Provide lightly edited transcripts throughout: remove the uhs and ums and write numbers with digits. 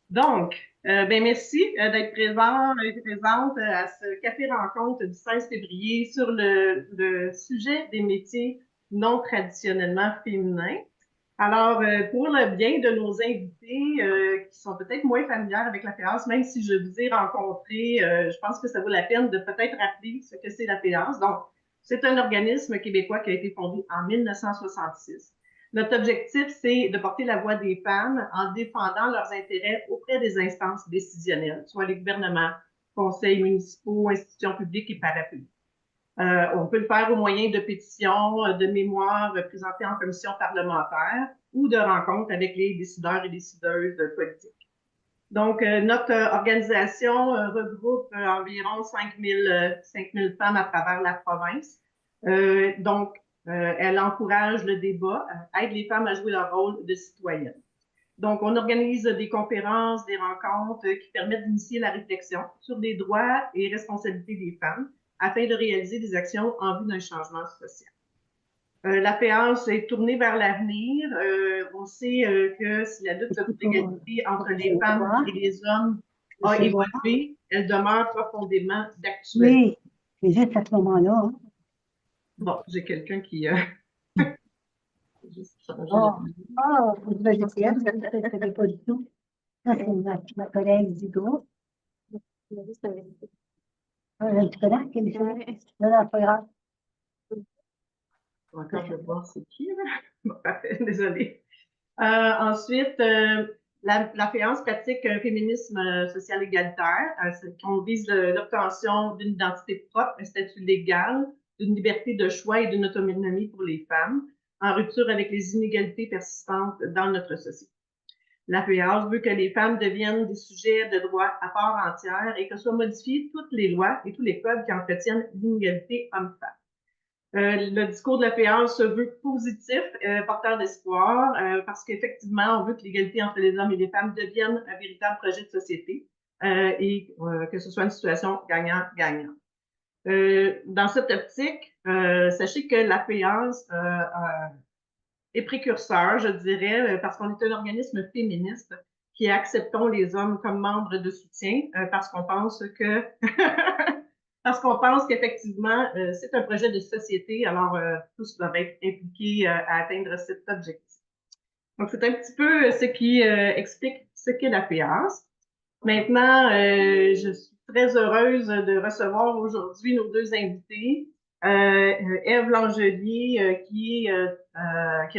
Donc, merci d'être présente à ce café rencontre du 16 février sur le sujet des métiers non traditionnellement féminins. Alors, pour le bien de nos invités qui sont peut-être moins familières avec la FEAS, même si je vous ai rencontré, je pense que ça vaut la peine de peut-être rappeler ce que c'est la FEAS. Donc, c'est un organisme québécois qui a été fondé en 1966. Notre objectif, c'est de porter la voix des femmes en défendant leurs intérêts auprès des instances décisionnelles, soit les gouvernements, conseils municipaux, institutions publiques et parapubliques. On peut le faire au moyen de pétitions, de mémoires présentées en commission parlementaire ou de rencontres avec les décideurs et décideuses politiques. Donc, notre organisation regroupe environ 5 000 femmes à travers la province. Donc, elle encourage le débat, aide les femmes à jouer leur rôle de citoyennes. Donc, on organise des conférences, des rencontres qui permettent d'initier la réflexion sur les droits et responsabilités des femmes afin de réaliser des actions en vue d'un changement social. La péance est tournée vers l'avenir. On sait que si la lutte pour l'égalité entre les femmes et les hommes a Recevoir. évolué, elle demeure profondément d'actualité. Oui, c'est juste à ce moment-là. Hein. Bon, j'ai quelqu'un qui juste changé le Oh, oh, vous devez dire, ça ne savais pas du tout. Ça, c'est ma collègue du groupe. Tu connais quelle est? Non, non, pas grave. Encore, je vais voir c'est qui, là. Bon, parfait, désolée. Ensuite, la féance pratique un féminisme social égalitaire. On vise l'obtention d'une identité propre, un statut légal, d'une liberté de choix et d'une autonomie pour les femmes, en rupture avec les inégalités persistantes dans notre société. La FEAS veut que les femmes deviennent des sujets de droit à part entière et que soient modifiées toutes les lois et tous les codes qui entretiennent l'inégalité homme-femme. Le discours de la PA se veut positif, porteur d'espoir, parce qu'effectivement, on veut que l'égalité entre les hommes et les femmes devienne un véritable projet de société et que ce soit une situation gagnant-gagnant. Dans cette optique, sachez que la PA est précurseur, je dirais, parce qu'on est un organisme féministe qui acceptons les hommes comme membres de soutien, parce qu'on pense que parce qu'on pense qu'effectivement, c'est un projet de société, alors tous doivent être impliqués à atteindre cet objectif. Donc, c'est un petit peu ce qui explique ce qu'est la PAS. Maintenant, je suis très heureuse de recevoir aujourd'hui nos deux invités. Ève Langelier, qui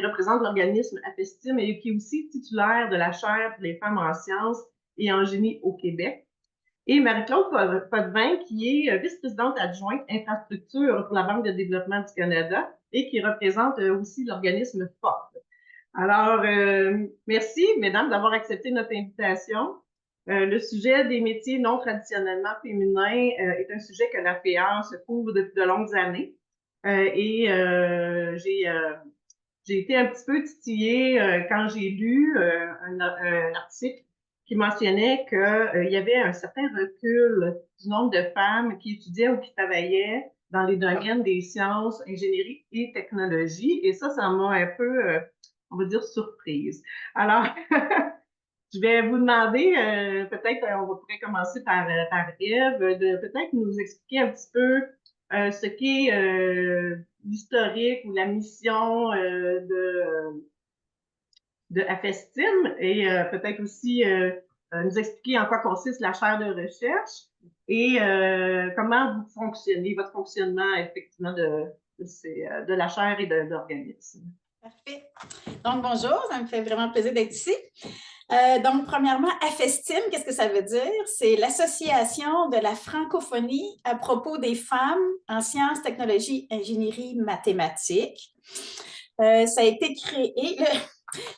représente l'organisme AFESTIM et qui est aussi titulaire de la chaire pour les femmes en sciences et en génie au Québec. Et Marie-Claude Potvin, qui est vice-présidente adjointe infrastructure pour la Banque de développement du Canada et qui représente aussi l'organisme FORT. Alors, merci, mesdames, d'avoir accepté notre invitation. Le sujet des métiers non traditionnellement féminins est un sujet que la FEA se couvre depuis de longues années. J'ai été un petit peu titillée quand j'ai lu un article qui mentionnait qu'il y avait un certain recul du nombre de femmes qui étudiaient ou qui travaillaient dans les domaines des sciences, ingénierie et technologie. Et ça m'a un peu, on va dire, surprise. Alors, je vais vous demander, peut-être, on pourrait commencer par Ève, de peut-être nous expliquer un petit peu ce qu'est l'historique ou la mission de AFESTIM et peut-être aussi nous expliquer en quoi consiste la chaire de recherche et comment vous fonctionnez, votre fonctionnement effectivement de la chaire et de l'organisme. Parfait. Donc, bonjour, ça me fait vraiment plaisir d'être ici. Donc, premièrement, AFESTIM, qu'est-ce que ça veut dire? C'est l'Association de la francophonie à propos des femmes en sciences, technologies, ingénierie, mathématiques. Ça a été créé,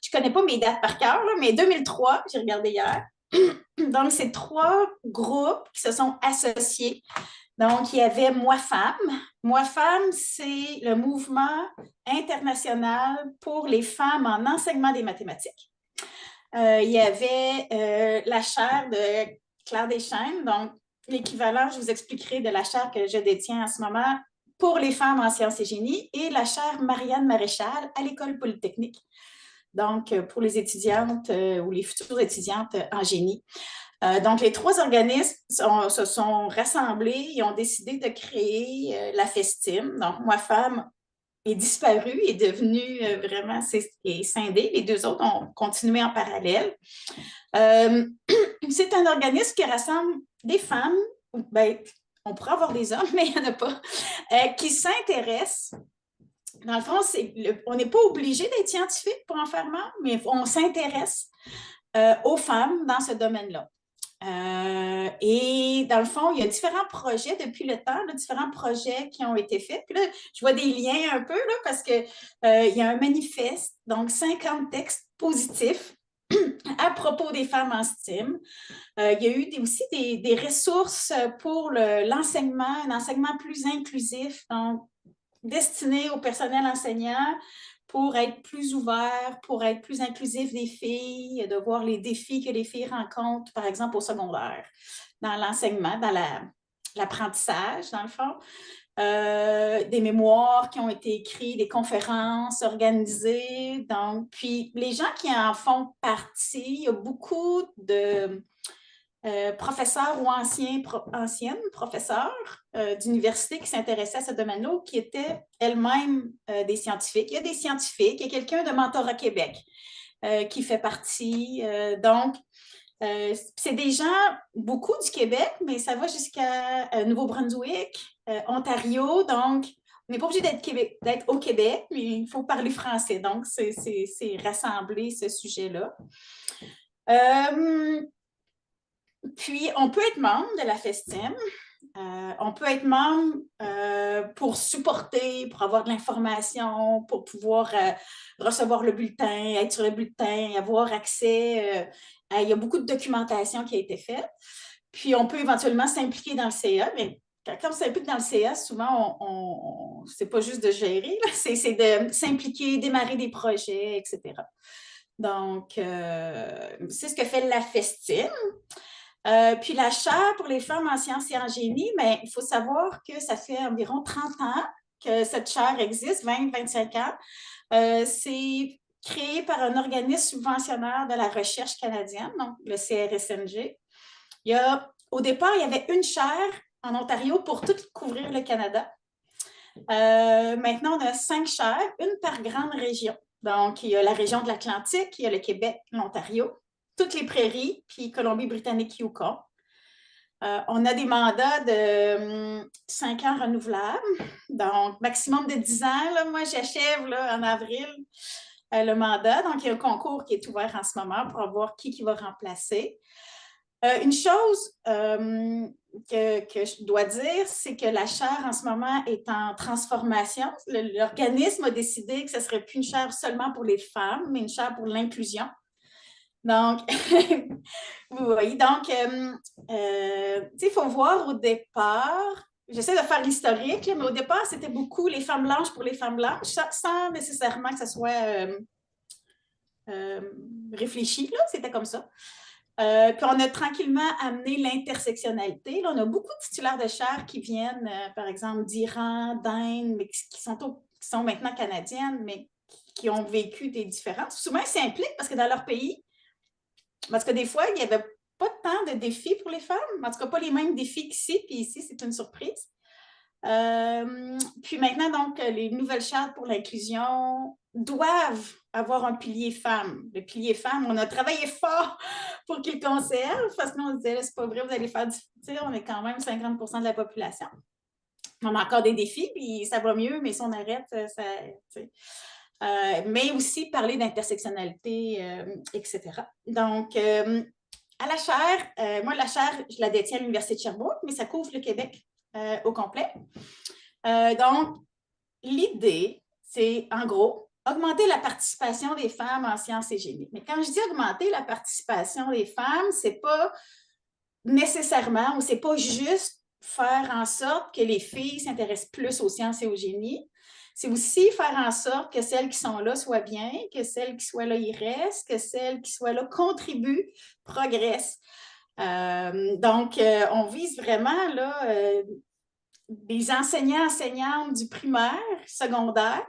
je ne connais pas mes dates par cœur, mais 2003, j'ai regardé hier. Donc, c'est 3 groupes qui se sont associés. Donc, il y avait Moi Femme. Moi Femme, c'est le mouvement international pour les femmes en enseignement des mathématiques. Il y avait la chaire de Claire Deschaines, donc l'équivalent, je vous expliquerai, de la chaire que je détiens en ce moment pour les femmes en sciences et génie, et la chaire Marianne Maréchal à l'École polytechnique. donc pour les étudiantes ou les futures étudiantes en génie. Donc, les 3 organismes se sont rassemblés et ont décidé de créer la FESTIM. Donc, Moi Femme est disparu, est devenu vraiment est scindé. Les 2 autres ont continué en parallèle. C'est un organisme qui rassemble des femmes, ben, on pourrait avoir des hommes, mais il n'y en a pas, qui s'intéressent. Dans le fond, on n'est pas obligé d'être scientifique pour en faire membre, mais on s'intéresse aux femmes dans ce domaine-là. Et dans le fond, il y a différents projets depuis le temps, là, différents projets qui ont été faits. Puis là, je vois des liens un peu là, parce qu'il y a un manifeste, donc 50 textes positifs à propos des femmes en STEM. Il y a eu aussi des ressources pour l'enseignement, un enseignement plus inclusif, donc destiné au personnel enseignant pour être plus ouvert, pour être plus inclusif des filles, de voir les défis que les filles rencontrent, par exemple au secondaire, dans l'enseignement, dans l'apprentissage, dans le fond. Des mémoires qui ont été écrits, des conférences organisées. Donc, puis les gens qui en font partie, il y a beaucoup de professeurs ou anciennes professeurs d'université qui s'intéressaient à ce domaine-là ou qui étaient elles-mêmes des scientifiques. Il y a des scientifiques, il y a quelqu'un de Mentorat Québec qui fait partie. Donc, c'est des gens, beaucoup du Québec, mais ça va jusqu'à Nouveau-Brunswick, Ontario. Donc, on n'est pas obligé d'être au Québec, mais il faut parler français. Donc, c'est rassembler ce sujet-là. Puis, on peut être membre de la FESTIM. On peut être membre pour supporter, pour avoir de l'information, pour pouvoir recevoir le bulletin, être sur le bulletin, avoir accès. Il y a beaucoup de documentation qui a été faite. Puis, on peut éventuellement s'impliquer dans le CA, mais quand on s'implique dans le CA, souvent, c'est pas juste de gérer, c'est de s'impliquer, démarrer des projets, etc. Donc, c'est ce que fait la FESTIM. Puis la chaire pour les femmes en sciences et en génie, mais il faut savoir que ça fait environ 30 ans que cette chaire existe, 20-25 ans. C'est créé par un organisme subventionnaire de la recherche canadienne, donc le CRSNG. Au départ, il y avait une chaire en Ontario pour tout couvrir le Canada. Maintenant, on a 5 chaires, une par grande région. Donc, il y a la région de l'Atlantique, il y a le Québec, l'Ontario, toutes les prairies, puis Colombie-Britannique, Yukon. On a des mandats de 5 ans renouvelables, donc maximum de 10 ans. Là, moi, j'achève en avril le mandat. Donc, il y a un concours qui est ouvert en ce moment pour voir qui va remplacer. Une chose que je dois dire, c'est que la chaire en ce moment est en transformation. L'organisme a décidé que ce ne serait plus une chaire seulement pour les femmes, mais une chaire pour l'inclusion. Donc, vous voyez, donc, il faut voir au départ, j'essaie de faire l'historique, mais au départ, c'était beaucoup les femmes blanches pour les femmes blanches, sans nécessairement que ça soit réfléchi, c'était comme ça. Puis on a tranquillement amené l'intersectionnalité. Là, on a beaucoup de titulaires de chaires qui viennent, par exemple, d'Iran, d'Inde, mais qui sont maintenant canadiennes, mais qui ont vécu des différences. Souvent, ils s'impliquent parce que dans leur pays, parce que des fois, il n'y avait pas tant de défis pour les femmes, en tout cas pas les mêmes défis qu'ici, puis ici, c'est une surprise. Puis maintenant, donc, les nouvelles chartes pour l'inclusion doivent avoir un pilier femme. Le pilier femme, on a travaillé fort pour qu'il conserve, parce qu'on se disait, c'est pas vrai, vous allez faire du... On est quand même 50% de la population. On a encore des défis, puis ça va mieux, mais si on arrête, ça... mais aussi parler d'intersectionnalité, etc. Donc, à la chaire, moi, la chaire, je la détiens à l'Université de Sherbrooke, mais ça couvre le Québec au complet. Donc, l'idée, c'est, en gros, augmenter la participation des femmes en sciences et génie. Mais quand je dis augmenter la participation des femmes, c'est pas nécessairement, ou c'est pas juste faire en sorte que les filles s'intéressent plus aux sciences et au génie. C'est aussi faire en sorte que celles qui sont là soient bien, que celles qui soient là y restent, que celles qui soient là contribuent, progressent. Donc, on vise vraiment là, des enseignants, enseignantes du primaire, secondaire,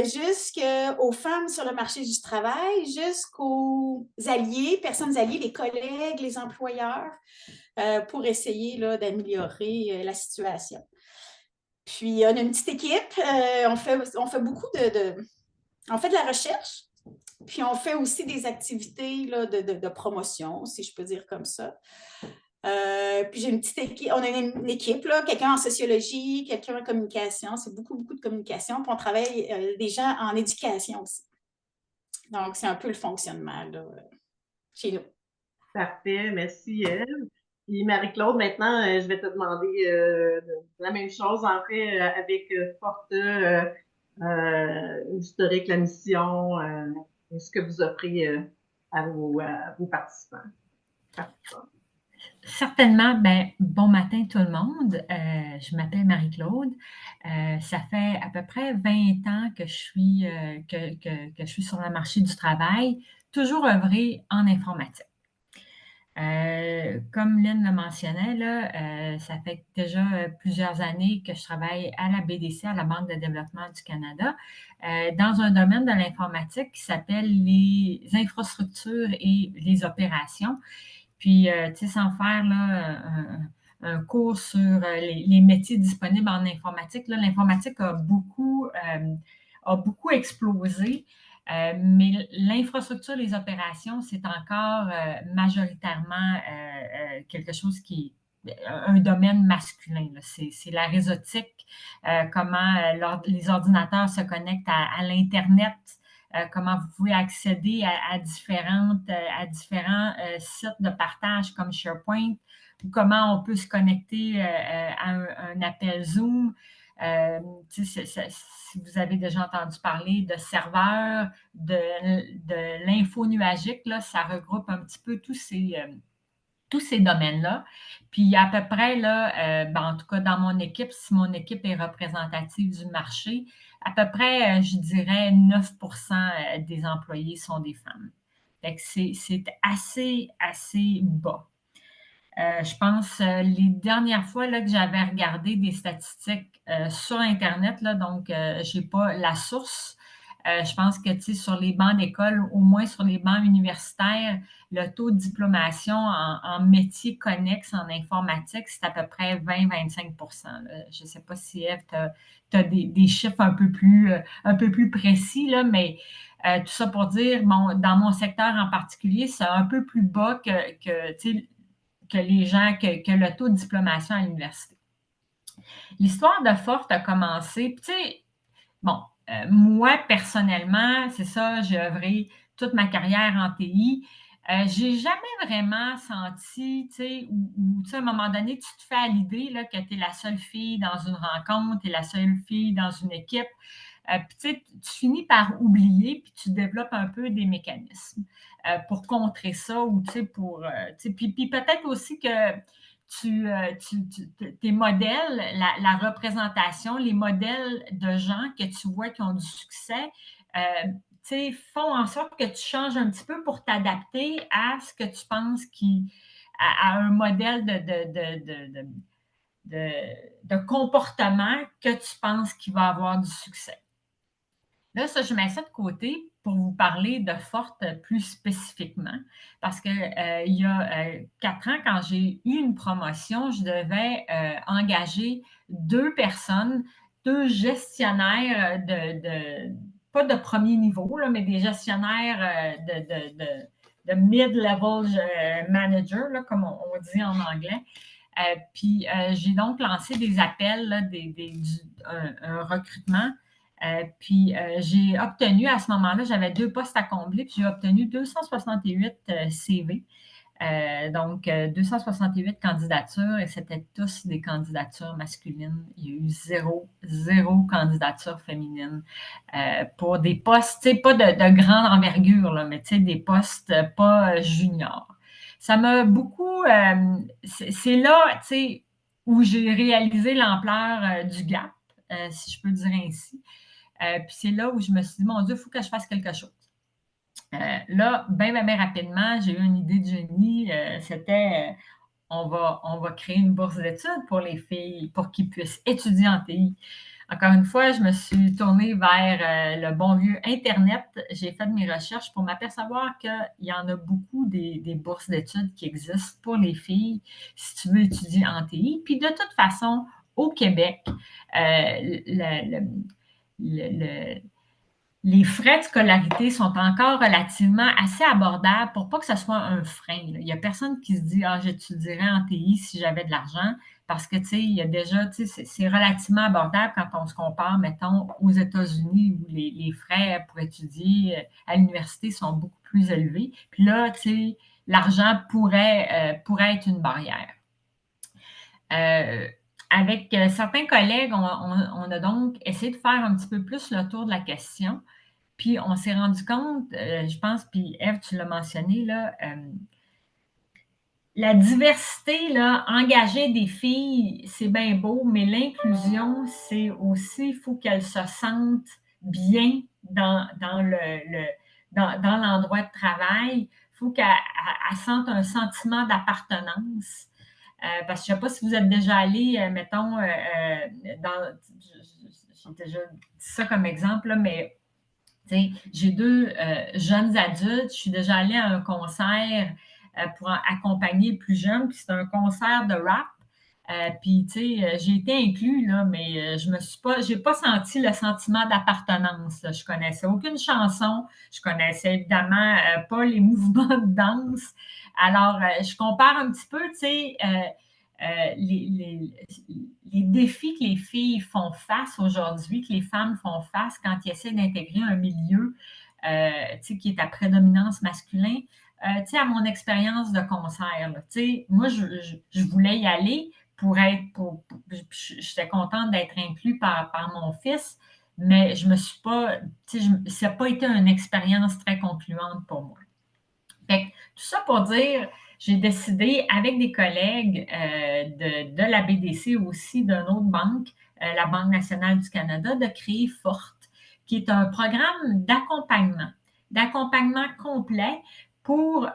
jusqu'aux femmes sur le marché du travail, jusqu'aux alliés, personnes alliées, les collègues, les employeurs, pour essayer d'améliorer la situation. Puis, on a une petite équipe, on fait beaucoup on fait de la recherche, puis on fait aussi des activités de promotion, si je peux dire comme ça. Puis j'ai une petite équipe, on a une équipe, quelqu'un en sociologie, quelqu'un en communication, c'est beaucoup, beaucoup de communication, puis on travaille des gens en éducation aussi. Donc, c'est un peu le fonctionnement chez nous. Parfait, merci Ève. Puis Marie-Claude, maintenant, je vais te demander la même chose, en fait, avec Forte, l'historique, la mission, ce que vous offrez à vos participants. Certainement. Ben, bon matin tout le monde. Je m'appelle Marie-Claude. Ça fait à peu près 20 ans que je suis, que je suis sur le marché du travail, toujours œuvrée en informatique. Comme Lynn le mentionnait, là, ça fait déjà plusieurs années que je travaille à la BDC, à la Banque de développement du Canada, dans un domaine de l'informatique qui s'appelle les infrastructures et les opérations. Puis, tu sais, sans faire là, un cours sur les métiers disponibles en informatique, l'informatique a beaucoup explosé. Mais l'infrastructure, les opérations, c'est encore majoritairement quelque chose qui est un domaine masculin. C'est la réseautique, comment les ordinateurs se connectent à l'Internet, comment vous pouvez accéder à différents sites de partage comme SharePoint, ou comment on peut se connecter à un appel Zoom. Si vous avez déjà entendu parler de serveurs, de l'info nuagique, là, ça regroupe un petit peu tous ces domaines-là. Puis à peu près, là, en tout cas dans mon équipe, si mon équipe est représentative du marché, à peu près, je dirais 9% des employés sont des femmes. Fait que c'est assez bas. Je pense les dernières fois là, que j'avais regardé des statistiques sur Internet, là, donc je n'ai pas la source. Je pense que sur les bancs d'école, au moins sur les bancs universitaires, le taux de diplomation en métiers connexes en informatique, c'est à peu près 20-25 %. Je ne sais pas si Ève, tu as des chiffres un peu plus précis, là, mais tout ça pour dire, bon, dans mon secteur en particulier, c'est un peu plus bas que les gens, que le taux de diplomation à l'université. L'histoire de Forte a commencé, tu sais, bon, moi, personnellement, c'est ça, j'ai œuvré toute ma carrière en TI. J'ai jamais vraiment senti, tu sais, où à un moment donné, tu te fais à l'idée là, que tu es la seule fille dans une rencontre, tu es la seule fille dans une équipe. Puis, tu sais, tu finis par oublier, puis tu développes un peu des mécanismes pour contrer ça, ou tu sais, puis peut-être aussi que tes modèles, la représentation, les modèles de gens que tu vois qui ont du succès, font en sorte que tu changes un petit peu pour t'adapter à ce que tu penses à un modèle de comportement que tu penses qui va avoir du succès. Là, ça, je mets ça de côté pour vous parler de Forte plus spécifiquement, parce que il y a 4 ans, quand j'ai eu une promotion, je devais engager 2 personnes, 2 gestionnaires pas de premier niveau, là, mais des gestionnaires de mid-level manager, là, comme on dit en anglais. Puis j'ai donc lancé des appels, là, un recrutement. Puis j'ai obtenu, à ce moment-là, j'avais 2 postes à combler, puis j'ai obtenu 268 CV. Donc, 268 candidatures, et c'était tous des candidatures masculines. Il y a eu zéro candidature féminine pour des postes, tu sais, pas de grande envergure, là, mais tu sais, des postes pas juniors. Ça m'a beaucoup... c'est là, tu sais, où j'ai réalisé l'ampleur du gap, si je peux dire ainsi. Puis c'est là où je me suis dit, mon Dieu, il faut que je fasse quelque chose. Là, bien rapidement, j'ai eu une idée de génie. C'était, on va créer une bourse d'études pour les filles pour qu'ils puissent étudier en TI. Encore une fois, je me suis tournée vers le bon vieux Internet. J'ai fait mes recherches pour m'apercevoir qu'il y en a beaucoup des bourses d'études qui existent pour les filles si tu veux étudier en TI. Puis de toute façon, au Québec, les frais de scolarité sont encore relativement assez abordables pour pas que ce soit un frein. Il n'y a personne qui se dit « Ah, j'étudierais en TI si j'avais de l'argent », parce que, tu sais, il y a déjà, tu sais, c'est relativement abordable quand on se compare, mettons, aux États-Unis où les frais pour étudier à l'université sont beaucoup plus élevés. Puis là, tu sais, l'argent pourrait être une barrière. Avec certains collègues, on a donc essayé de faire un petit peu plus le tour de la question. Puis on s'est rendu compte, je pense, puis Ève, tu l'as mentionné, là, la diversité, là, engager des filles, c'est bien beau, mais l'inclusion, c'est aussi, il faut qu'elles se sentent bien dans l'endroit de travail. Il faut qu'elles sentent un sentiment d'appartenance. Parce que je ne sais pas si vous êtes déjà allé, mettons, j'ai déjà dit ça comme exemple, là, mais j'ai 2 jeunes adultes. Je suis déjà allée à un concert pour accompagner le plus jeune, puis c'est un concert de rap. Puis, tu sais, j'ai été inclus, là, mais j'ai pas senti le sentiment d'appartenance. Je connaissais aucune chanson. Je connaissais évidemment pas les mouvements de danse. Alors, je compare un petit peu, tu sais, les défis que les filles font face aujourd'hui, que les femmes font face quand ils essaient d'intégrer un milieu qui est à prédominance masculin. À mon expérience de concert, moi, je voulais y aller j'étais contente d'être inclus par mon fils, mais je me suis pas, ça n'a pas été une expérience très concluante pour moi. Fait que, tout ça pour dire, j'ai décidé avec des collègues de la BDC aussi, d'une autre banque, la Banque nationale du Canada, de créer Forte, qui est un programme d'accompagnement complet pour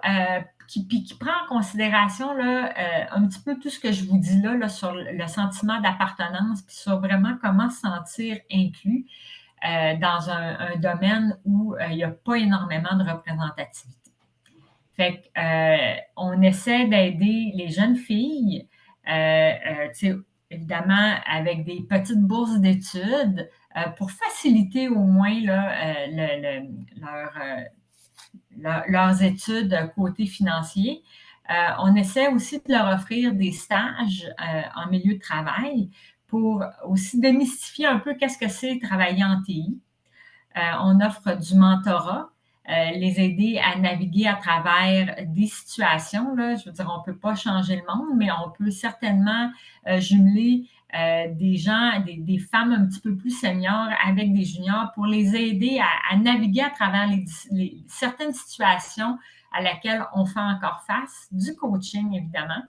qui prend en considération là, un petit peu tout ce que je vous dis là sur le sentiment d'appartenance, puis sur vraiment comment se sentir inclus dans un domaine où il n'y a pas énormément de représentativité. Fait on essaie d'aider les jeunes filles, évidemment, avec des petites bourses d'études pour faciliter au moins là, leurs études côté financier. On essaie aussi de leur offrir des stages en milieu de travail pour aussi démystifier un peu qu'est-ce que c'est travailler en TI. On offre du mentorat. Les aider à naviguer à travers des situations. Là. Je veux dire, on ne peut pas changer le monde, mais on peut certainement jumeler des gens, des femmes un petit peu plus seniors avec des juniors pour les aider à naviguer à travers certaines situations à laquelle on fait encore face, du coaching, évidemment.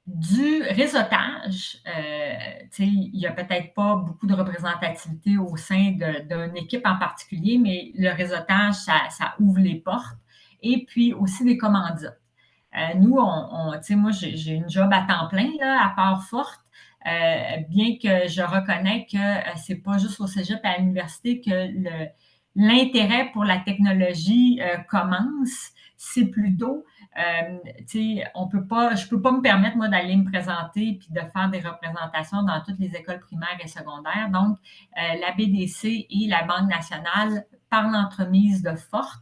Du réseautage, il n'y a peut-être pas beaucoup de représentativité au sein d'une équipe en particulier, mais le réseautage, ça ouvre les portes. Et puis aussi des commandites. Nous, moi, j'ai une job à temps plein, là, à part Forte, bien que je reconnais que c'est pas juste au cégep et à l'université que l'intérêt pour la technologie commence, c'est plutôt je peux pas me permettre, moi, d'aller me présenter puis de faire des représentations dans toutes les écoles primaires et secondaires. Donc, la BDC et la Banque nationale, par l'entremise de Forte,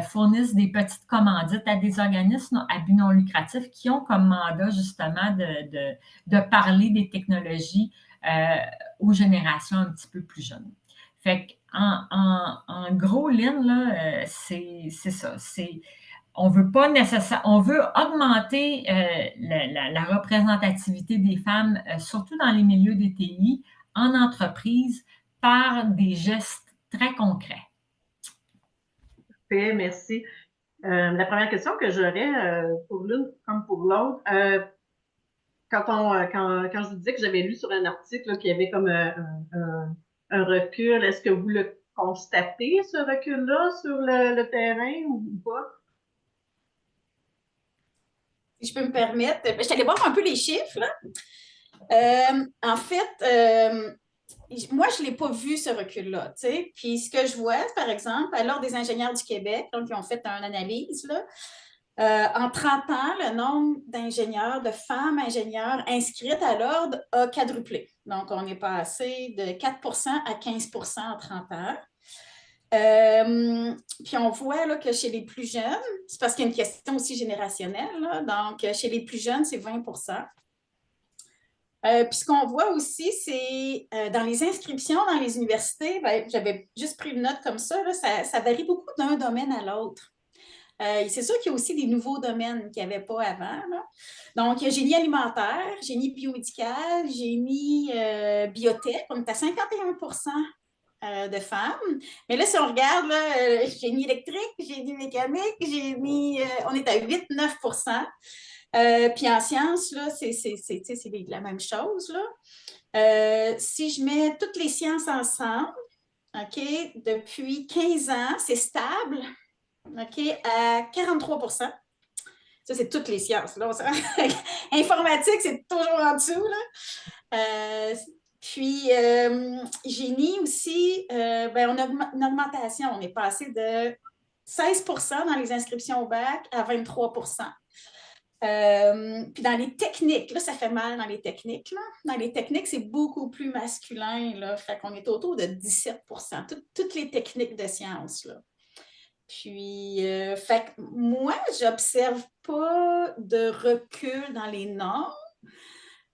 fournissent des petites commandites à des organismes à but non lucratif qui ont comme mandat, justement, de parler des technologies aux générations un petit peu plus jeunes. Fait en gros ligne, là, c'est ça. On veut pas nécessairement, on veut augmenter la représentativité des femmes, surtout dans les milieux des TI, en entreprise, par des gestes très concrets. Parfait, merci. La première question que j'aurais pour l'une comme pour l'autre, quand je vous disais que j'avais lu sur un article qu'il y avait comme un recul, est-ce que vous le constatez, ce recul-là, sur le terrain ou pas? si je peux me permettre. Je suis allée voir un peu les chiffres, là. En fait, moi, je ne l'ai pas vu, ce recul-là. Tu sais. Puis ce que je vois, par exemple, à l'Ordre des ingénieurs du Québec, donc, qui ont fait une analyse, là, en 30 ans, le nombre d'ingénieurs, de femmes ingénieurs inscrites à l'Ordre a quadruplé. Donc, on est passé de 4 à 15 en 30 ans. Puis on voit là, que chez les plus jeunes, c'est parce qu'il y a une question aussi générationnelle, là, donc chez les plus jeunes, c'est 20 puis ce qu'on voit aussi, c'est dans les inscriptions dans les universités, ben, j'avais juste pris une note comme ça, là, ça varie beaucoup d'un domaine à l'autre. C'est sûr qu'il y a aussi des nouveaux domaines qu'il n'y avait pas avant, là. Donc, il y a génie alimentaire, génie biomédical, génie biotech, on est à 51 de femmes. Mais là, si on regarde, là, génie électrique, génie mécanique, on est à 8-9 puis en sciences, là, c'est la même chose, là. Si je mets toutes les sciences ensemble, OK, depuis 15 ans, c'est stable, OK, à 43 Ça, c'est toutes les sciences. Là. Informatique, c'est toujours en dessous, là. Puis, génie aussi, ben, on a une augmentation. On est passé de 16 dans les inscriptions au bac à 23 puis dans les techniques, là, ça fait mal dans les techniques. Là. Dans les techniques, c'est beaucoup plus masculin. Là, fait qu'on est autour de 17 toutes les techniques de sciences. Là. Puis, fait que moi, j'observe pas de recul dans les normes.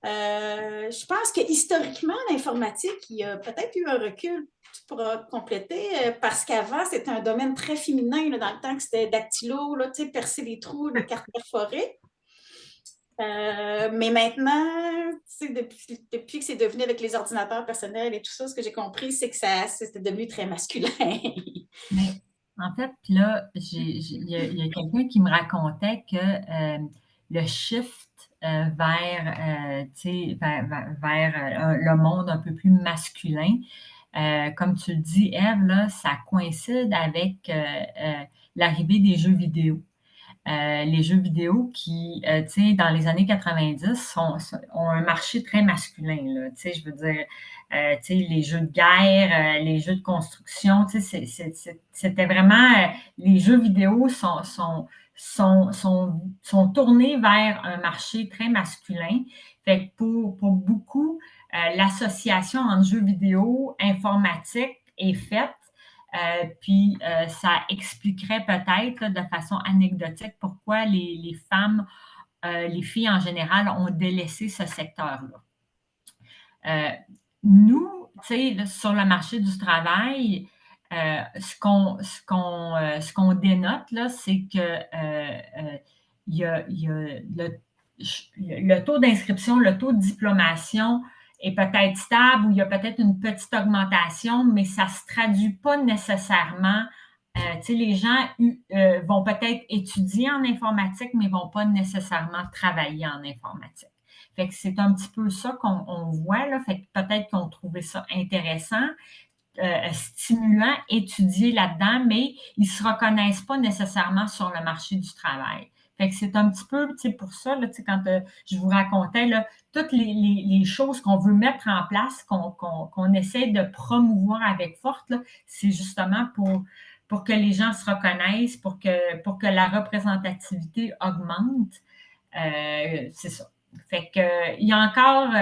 Je pense que historiquement, l'informatique, il y a peut-être eu un recul. Tu pourras compléter, parce qu'avant, c'était un domaine très féminin, là, dans le temps que c'était dactylo, là, percer les trous, les cartes perforées. Mais maintenant, depuis que c'est devenu avec les ordinateurs personnels et tout ça, ce que j'ai compris, c'est que c'était devenu très masculin. Mais, en fait, là, il y a quelqu'un qui me racontait que le shift vers le monde un peu plus masculin, comme tu le dis, Ève, là, ça coïncide avec l'arrivée des jeux vidéo. Les jeux vidéo qui, tu sais, dans les années 90, ont un marché très masculin, là. Tu sais, je veux dire, tu sais, les jeux de guerre, les jeux de construction, tu sais, c'était vraiment, les jeux vidéo sont tournés vers un marché très masculin. Fait que pour beaucoup, l'association entre jeux vidéo, informatique est faite. Puis, ça expliquerait peut-être là, de façon anecdotique pourquoi les femmes, les filles en général, ont délaissé ce secteur-là. Nous, tu sais, sur le marché du travail, ce qu'on dénote, là, c'est que il y a le taux d'inscription, le taux de diplomation est peut-être stable ou il y a peut-être une petite augmentation, mais ça ne se traduit pas nécessairement. Tu sais, les gens vont peut-être étudier en informatique, mais ne vont pas nécessairement travailler en informatique. Fait que c'est un petit peu ça qu'on voit, là. Fait que peut-être qu'on trouvait ça intéressant, stimulant, étudier là-dedans, mais ils ne se reconnaissent pas nécessairement sur le marché du travail. Fait que c'est un petit peu, tu sais, pour ça, là, tu sais, quand je vous racontais, là, toutes les choses qu'on veut mettre en place, qu'on essaie de promouvoir avec force, c'est justement pour que les gens se reconnaissent, pour que la représentativité augmente. C'est ça. Fait que, il y a encore,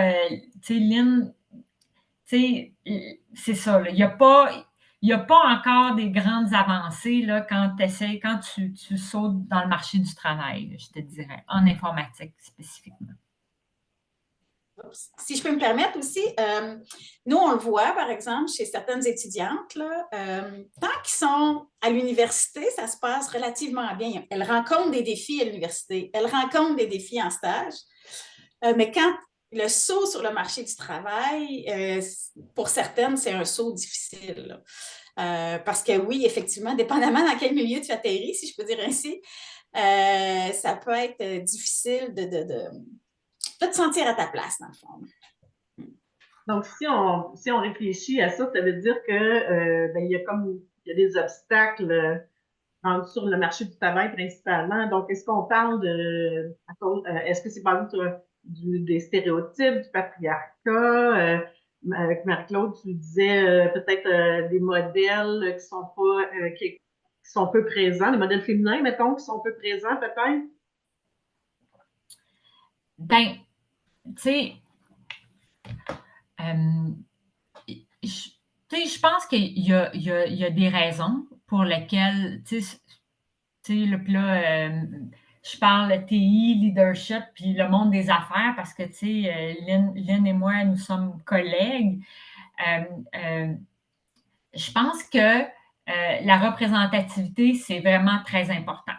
tu sais, Lynn, tu sais, c'est ça, là, il n'y a pas encore des grandes avancées là, quand tu sautes dans le marché du travail, je te dirais, en informatique spécifiquement. Si je peux me permettre aussi, nous, on le voit, par exemple, chez certaines étudiantes, là, tant qu'ils sont à l'université, ça se passe relativement bien. Elles rencontrent des défis à l'université, elles rencontrent des défis en stage, mais quand le saut sur le marché du travail, pour certaines, c'est un saut difficile. Parce que oui, effectivement, dépendamment dans quel milieu tu atterris, si je peux dire ainsi, ça peut être difficile de te sentir à ta place, dans le fond. Donc, si on réfléchit à ça, ça veut dire que ben, il y a des obstacles rendu sur le marché du travail principalement. Donc, est-ce qu'on parle est-ce que c'est basé sur des stéréotypes, du patriarcat? Avec Marie-Claude, tu disais peut-être des modèles qui sont pas, qui sont peu présents, des modèles féminins, mettons, qui sont peu présents peut-être? Ben, tu sais, je pense qu'il y a des raisons pour lesquelles, tu sais, là, je parle TI, leadership, puis le monde des affaires, parce que, tu sais, Lynn et moi, nous sommes collègues. Je pense que la représentativité, c'est vraiment très important.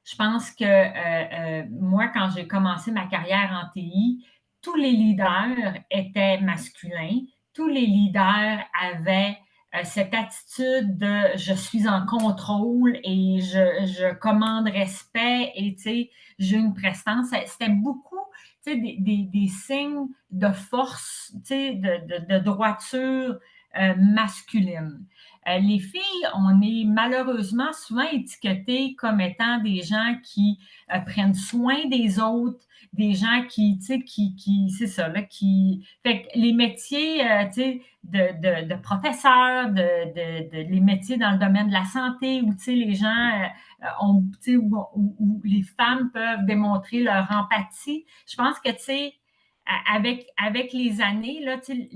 Je pense que moi, quand j'ai commencé ma carrière en TI, tous les leaders étaient masculins. Tous les leaders avaient cette attitude de je suis en contrôle et je commande respect et tu sais, j'ai une prestance. C'était beaucoup tu sais, des signes de force, tu sais, de droiture masculine. Les filles, on est malheureusement souvent étiquetées comme étant des gens qui prennent soin des autres, des gens qui, tu sais, c'est ça, là, qui... Fait que les métiers, tu sais, de professeurs, les métiers dans le domaine de la santé, où, tu sais, les gens ont, tu sais, où les femmes peuvent démontrer leur empathie. Je pense que, tu sais, avec les années, là, tu sais,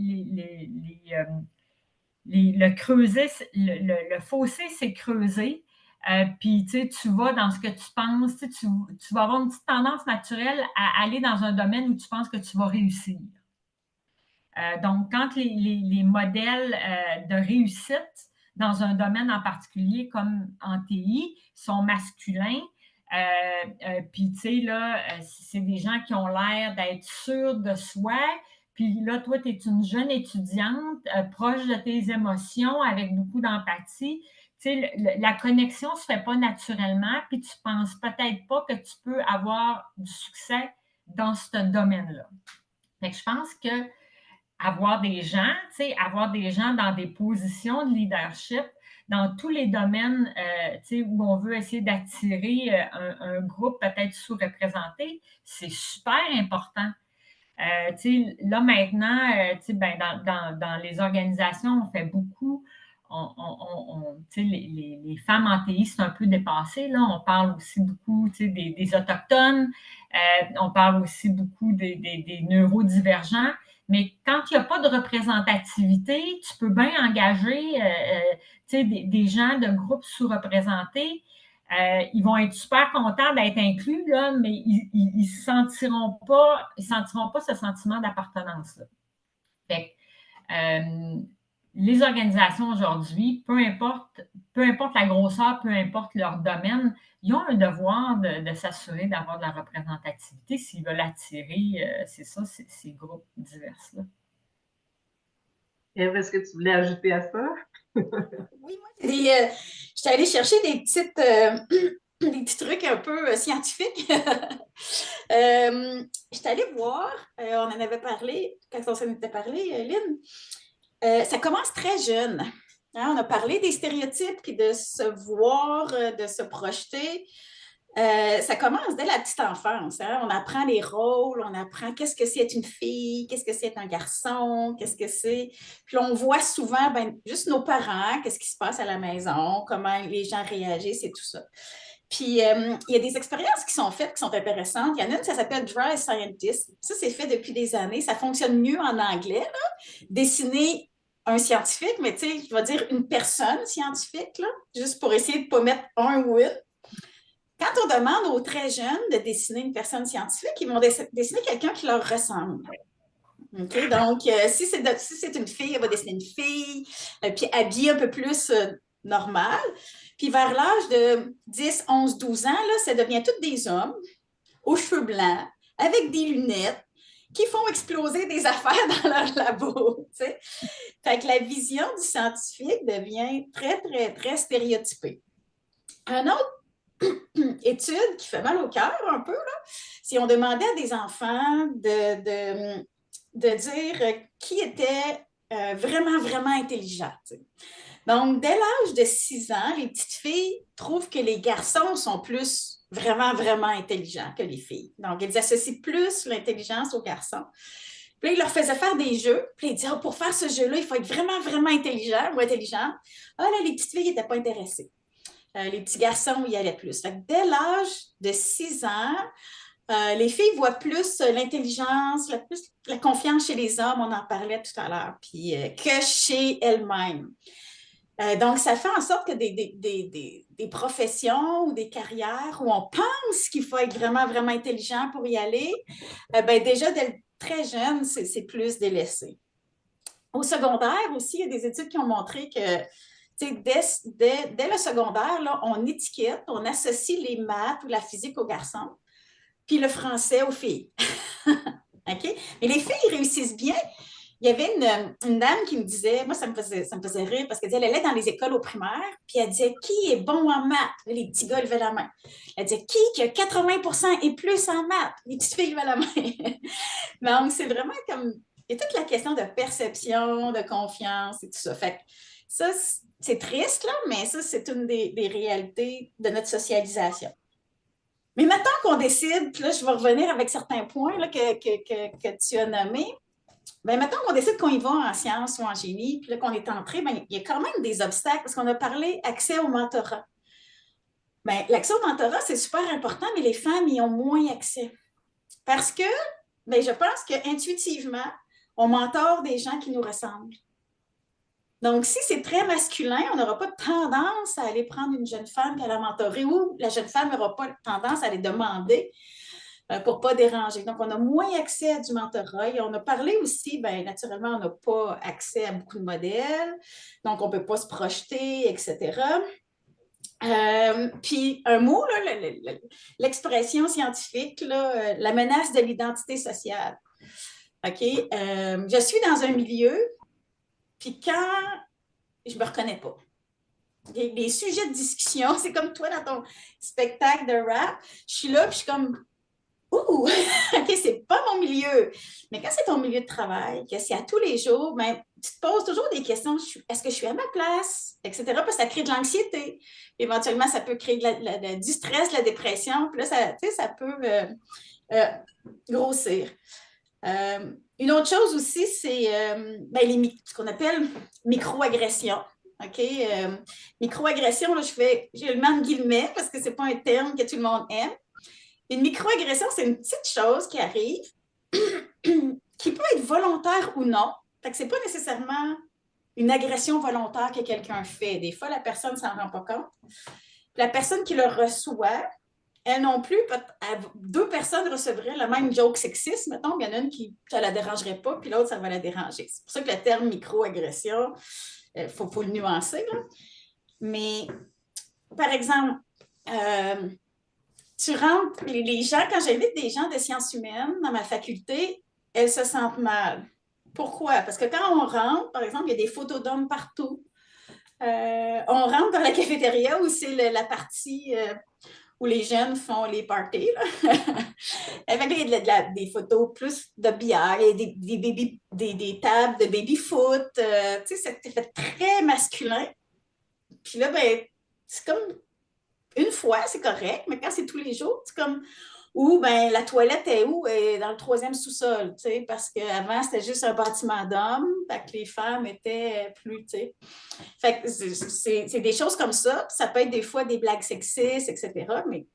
le fossé s'est creusé. Puis, tu vas dans ce que tu penses, tu vas avoir une petite tendance naturelle à aller dans un domaine où tu penses que tu vas réussir. Donc, quand les modèles de réussite dans un domaine en particulier, comme en TI, sont masculins, puis, tu sais, là, c'est des gens qui ont l'air d'être sûrs de soi. Puis là, toi, tu es une jeune étudiante, proche de tes émotions, avec beaucoup d'empathie. Tu sais, la connexion ne se fait pas naturellement, puis tu ne penses peut-être pas que tu peux avoir du succès dans ce domaine-là. Fait que je pense que avoir des gens, tu sais, avoir des gens dans des positions de leadership dans tous les domaines tu sais, où on veut essayer d'attirer un groupe peut-être sous-représenté, c'est super important. Tu sais, là maintenant, tu sais, ben, dans les organisations, on fait beaucoup. Tu sais, les femmes en TI, c'est un peu dépassé. Là. On parle aussi beaucoup tu sais, des Autochtones. On parle aussi beaucoup des neurodivergents. Mais quand il n'y a pas de représentativité, tu peux bien engager tu sais, des gens de groupes sous-représentés. Ils vont être super contents d'être inclus, là, mais ils ne sentiront pas ce sentiment d'appartenance-là. Fait que, les organisations aujourd'hui, peu importe la grosseur, peu importe leur domaine, ils ont un devoir de s'assurer d'avoir de la représentativité s'ils veulent attirer, c'est ça, ces groupes divers-là. Eve, est-ce que tu voulais ajouter à ça? Oui, moi, je suis allée chercher des petits trucs un peu scientifiques. Je suis allée voir, on en avait parlé, quand on s'en était parlé, Lynn. Ça commence très jeune. Hein, on a parlé des stéréotypes, puis de se voir, de se projeter. Ça commence dès la petite enfance. Hein? On apprend les rôles, on apprend qu'est-ce que c'est être une fille, qu'est-ce que c'est être un garçon, qu'est-ce que c'est. Puis on voit souvent juste nos parents, qu'est-ce qui se passe à la maison, comment les gens réagissent et tout ça. Puis, il y a des expériences qui sont faites qui sont intéressantes. Il y en a une, ça s'appelle Dry Scientist. Ça, c'est fait depuis des années. Ça fonctionne mieux en anglais, là. Dessiner un scientifique, mais tu sais, je vais dire une personne scientifique, là, juste pour essayer de ne pas mettre un ou une. Quand on demande aux très jeunes de dessiner une personne scientifique, ils vont dessiner quelqu'un qui leur ressemble. Okay? Donc, si c'est une fille, elle va dessiner une fille, puis habillée un peu plus normale. Puis vers l'âge de 10, 11, 12 ans, là, ça devient tous des hommes aux cheveux blancs, avec des lunettes, qui font exploser des affaires dans leur labo. T'sais? Fait que la vision du scientifique devient très, très, très stéréotypée. Un autre étude qui fait mal au cœur un peu, là, si on demandait à des enfants de dire qui était vraiment, vraiment intelligent. T'sais. Donc, dès l'âge de 6 ans, les petites filles trouvent que les garçons sont plus vraiment, vraiment intelligents que les filles. Donc, elles associent plus l'intelligence aux garçons. Puis là, ils leur faisaient faire des jeux. Puis ils disaient, oh, pour faire ce jeu-là, il faut être vraiment, vraiment intelligent ou intelligente. Ah là, les petites filles n'étaient pas intéressées. Les petits garçons y allaient plus. Fait que dès l'âge de 6 ans, les filles voient plus l'intelligence, plus la confiance chez les hommes, on en parlait tout à l'heure, puis que chez elles-mêmes. Donc, ça fait en sorte que des professions ou des carrières où on pense qu'il faut être vraiment, vraiment intelligent pour y aller, ben déjà, dès très jeune, c'est plus délaissé. Au secondaire aussi, il y a des études qui ont montré que dès le secondaire, là, on étiquette, on associe les maths ou la physique aux garçons, puis le français aux filles. OK? Mais les filles réussissent bien. Il y avait une dame qui me disait, moi, ça me faisait rire parce qu'elle disait, elle allait dans les écoles au primaire, puis elle disait, qui est bon en maths? Les petits gars levaient la main. Elle disait, qui a 80% et plus en maths? Les petites filles levaient la main. Donc, c'est vraiment comme, il y a toute la question de perception, de confiance et tout ça. Fait que ça, c'est triste, là, mais ça, c'est une des réalités de notre socialisation. Mais maintenant qu'on décide, puis là, je vais revenir avec certains points là, que tu as nommés. Bien, maintenant qu'on décide qu'on y va en sciences ou en génie, puis là qu'on est entré, bien, il y a quand même des obstacles parce qu'on a parlé accès au mentorat. Bien, l'accès au mentorat, c'est super important, mais les femmes y ont moins accès. Parce que, bien, je pense qu'intuitivement, on mentore des gens qui nous ressemblent. Donc, si c'est très masculin, on n'aura pas tendance à aller prendre une jeune femme et à la mentorer ou la jeune femme n'aura pas tendance à aller demander pour ne pas déranger. Donc, on a moins accès à du mentorat. Et on a parlé aussi, bien, naturellement, on n'a pas accès à beaucoup de modèles, donc on ne peut pas se projeter, etc. Puis, un mot, là, l'expression scientifique, là, la menace de l'identité sociale. OK? Je suis dans un milieu, puis quand je ne me reconnais pas. Les sujets de discussion, c'est comme toi dans ton spectacle de rap, je suis là, puis je suis comme ouh, OK, c'est pas mon milieu. Mais quand c'est ton milieu de travail, que c'est à tous les jours, ben, tu te poses toujours des questions. Est-ce que je suis à ma place? Etc. Parce que ça crée de l'anxiété. Éventuellement, ça peut créer du stress, de la dépression. Puis là, ça peut grossir. Une autre chose aussi, c'est ce qu'on appelle microagression. OK? Microagression, là, je le mets en guillemets parce que ce n'est pas un terme que tout le monde aime. Une microagression, c'est une petite chose qui arrive, qui peut être volontaire ou non. Fait que ce n'est pas nécessairement une agression volontaire que quelqu'un fait. Des fois, la personne ne s'en rend pas compte. La personne qui le reçoit, elle non plus, deux personnes recevraient le même joke sexiste, mettons, il y en a une qui ça ne la dérangerait pas, puis l'autre, ça va la déranger. C'est pour ça que le terme microagression, il faut le nuancer. Là. Mais, par exemple, tu rentres, les gens, quand j'invite des gens de sciences humaines dans ma faculté, elles se sentent mal. Pourquoi? Parce que quand on rentre, par exemple, il y a des photos d'hommes partout. On rentre dans la cafétéria où c'est la partie où les jeunes font les parties. Avec des photos plus de bière, des tables de baby-foot. Tu sais, c'est fait très masculin. Puis là, ben, c'est comme une fois, c'est correct, mais quand c'est tous les jours, c'est comme ou ben la toilette est où? Elle est dans le 3e sous-sol, tu sais, parce qu'avant, c'était juste un bâtiment d'hommes, fait que les femmes étaient plus, tu sais. Fait que c'est des choses comme ça. Ça peut être des fois des blagues sexistes, etc. Mais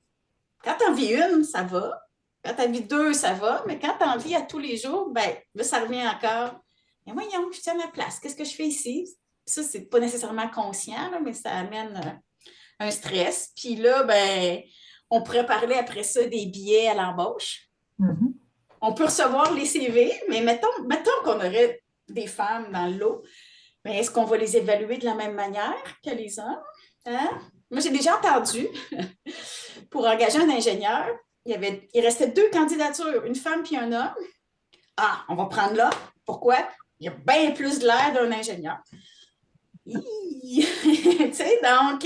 quand tu en vis une, ça va. Quand tu en vis deux, ça va. Mais quand tu en vis à tous les jours, ben là, ça revient encore. Mais voyons, je suis à ma place. Qu'est-ce que je fais ici? Ça, c'est pas nécessairement conscient, là, mais ça amène un stress. Puis là, ben, on pourrait parler après ça des billets à l'embauche. Mm-hmm. On peut recevoir les CV, mais mettons qu'on aurait des femmes dans le lot. Mais est-ce qu'on va les évaluer de la même manière que les hommes? Hein? Moi, j'ai déjà entendu, pour engager un ingénieur, il restait 2 candidatures, une femme puis un homme. Ah, on va prendre là. Pourquoi? Il y a bien plus de l'air d'un ingénieur. Tu sais, donc,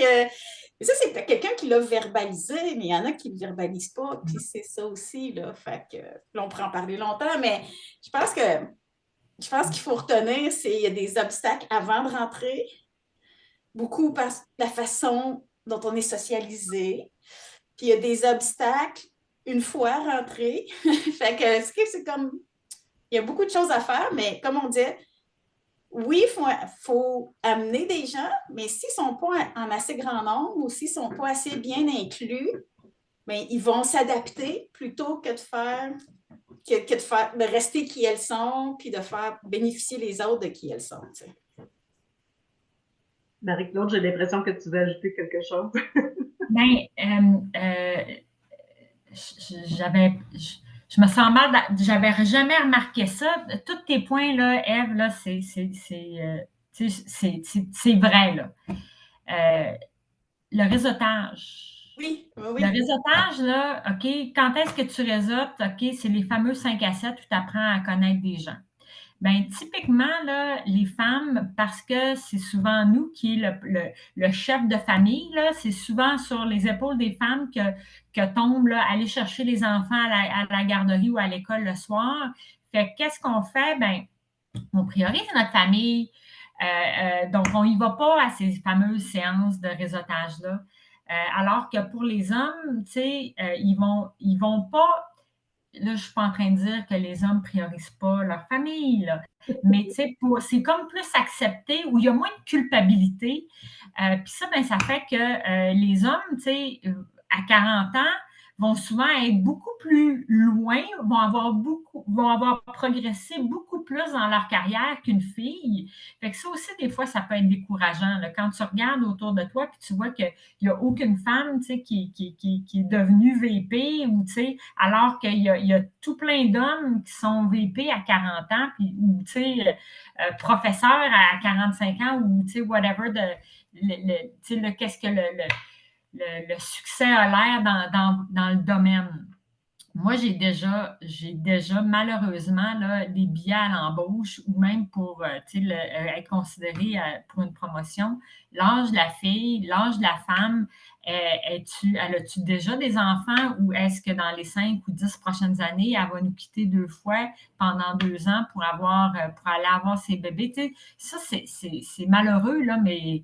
ça, c'est peut-être quelqu'un qui l'a verbalisé, mais il y en a qui ne le verbalisent pas, puis c'est ça aussi, là. Fait que, là, on pourrait en parler longtemps, mais je pense qu'il faut retenir, c'est qu'il y a des obstacles avant de rentrer, beaucoup par la façon dont on est socialisé. Puis il y a des obstacles une fois rentré. Fait que c'est comme, il y a beaucoup de choses à faire, mais comme on dit, oui, faut amener des gens, mais s'ils ne sont pas en assez grand nombre ou s'ils ne sont pas assez bien inclus, bien, ils vont s'adapter plutôt que de rester qui elles sont, puis de faire bénéficier les autres de qui elles sont. Tu sais. Marie-Claude, j'ai l'impression que tu veux ajouter quelque chose. Bien, je me sens mal, j'avais jamais remarqué ça. Tous tes points, là, Ève, là, c'est vrai, là. Le réseautage. Oui, oui, Le oui. réseautage, là, OK, quand est-ce que tu réseautes? OK, c'est les fameux 5 à 7 où tu apprends à connaître des gens. Bien, typiquement, là, les femmes, parce que c'est souvent nous qui est le chef de famille, là, c'est souvent sur les épaules des femmes que tombe là, aller chercher les enfants à la garderie ou à l'école le soir. Fait qu'est-ce qu'on fait? Bien, on priorise notre famille. Donc, on n'y va pas à ces fameuses séances de réseautage-là. Alors que pour les hommes, tu sais, ils vont pas. Là, je ne suis pas en train de dire que les hommes ne priorisent pas leur famille, là. Mais tu sais, c'est comme plus accepté, où il y a moins de culpabilité. Puis ça, ben, ça fait que les hommes, tu sais, à 40 ans, vont souvent être beaucoup plus loin, vont avoir progressé beaucoup plus dans leur carrière qu'une fille. Fait que ça aussi, des fois, ça peut être décourageant, là. Quand tu regardes autour de toi, puis tu vois qu'il n'y a aucune femme, tu sais, qui est devenue VP, ou tu sais, alors qu'il y a tout plein d'hommes qui sont VP à 40 ans, puis, ou tu sais, professeurs à 45 ans, ou tu sais, whatever, qu'est-ce que le succès a l'air dans le domaine. Moi, j'ai déjà malheureusement là, des billets à l'embauche ou même pour être considéré pour une promotion. L'âge de la fille, l'âge de la femme, elle a-tu déjà des enfants ou est-ce que dans les 5 ou 10 prochaines années, elle va nous quitter 2 fois pendant 2 ans pour aller avoir ses bébés? Tu sais, ça, c'est malheureux, là, mais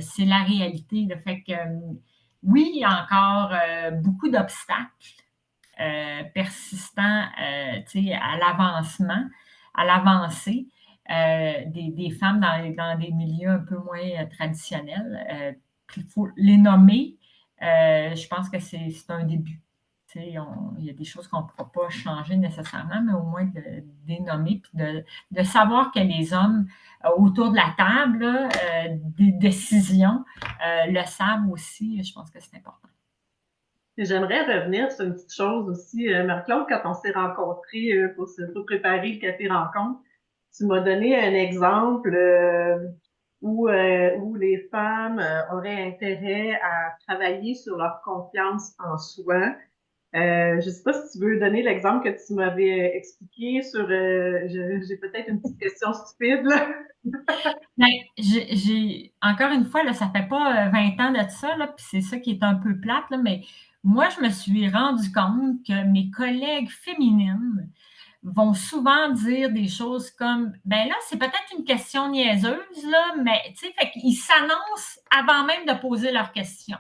c'est la réalité. Le fait que oui, il y a encore beaucoup d'obstacles persistants à l'avancement, à l'avancée des femmes dans des milieux un peu moins traditionnels. Puis il faut les nommer. Je pense que c'est un début. Il y a des choses qu'on ne pourra pas changer nécessairement, mais au moins de les nommer puis de savoir que les hommes autour de la table là, des décisions le savent aussi. Je pense que c'est important. J'aimerais revenir sur une petite chose aussi. Marc-Claude, quand on s'est rencontrés pour préparer le café rencontre, tu m'as donné un exemple où les femmes auraient intérêt à travailler sur leur confiance en soi. Je ne sais pas si tu veux donner l'exemple que tu m'avais expliqué sur... j'ai peut-être une petite question stupide, là. Ben, encore une fois, là, ça ne fait pas 20 ans de ça, là, puis c'est ça qui est un peu plate, là, mais moi, je me suis rendu compte que mes collègues féminines vont souvent dire des choses comme ben là, c'est peut-être une question niaiseuse, là, mais tu sais, fait qu'ils s'annoncent avant même de poser leur question.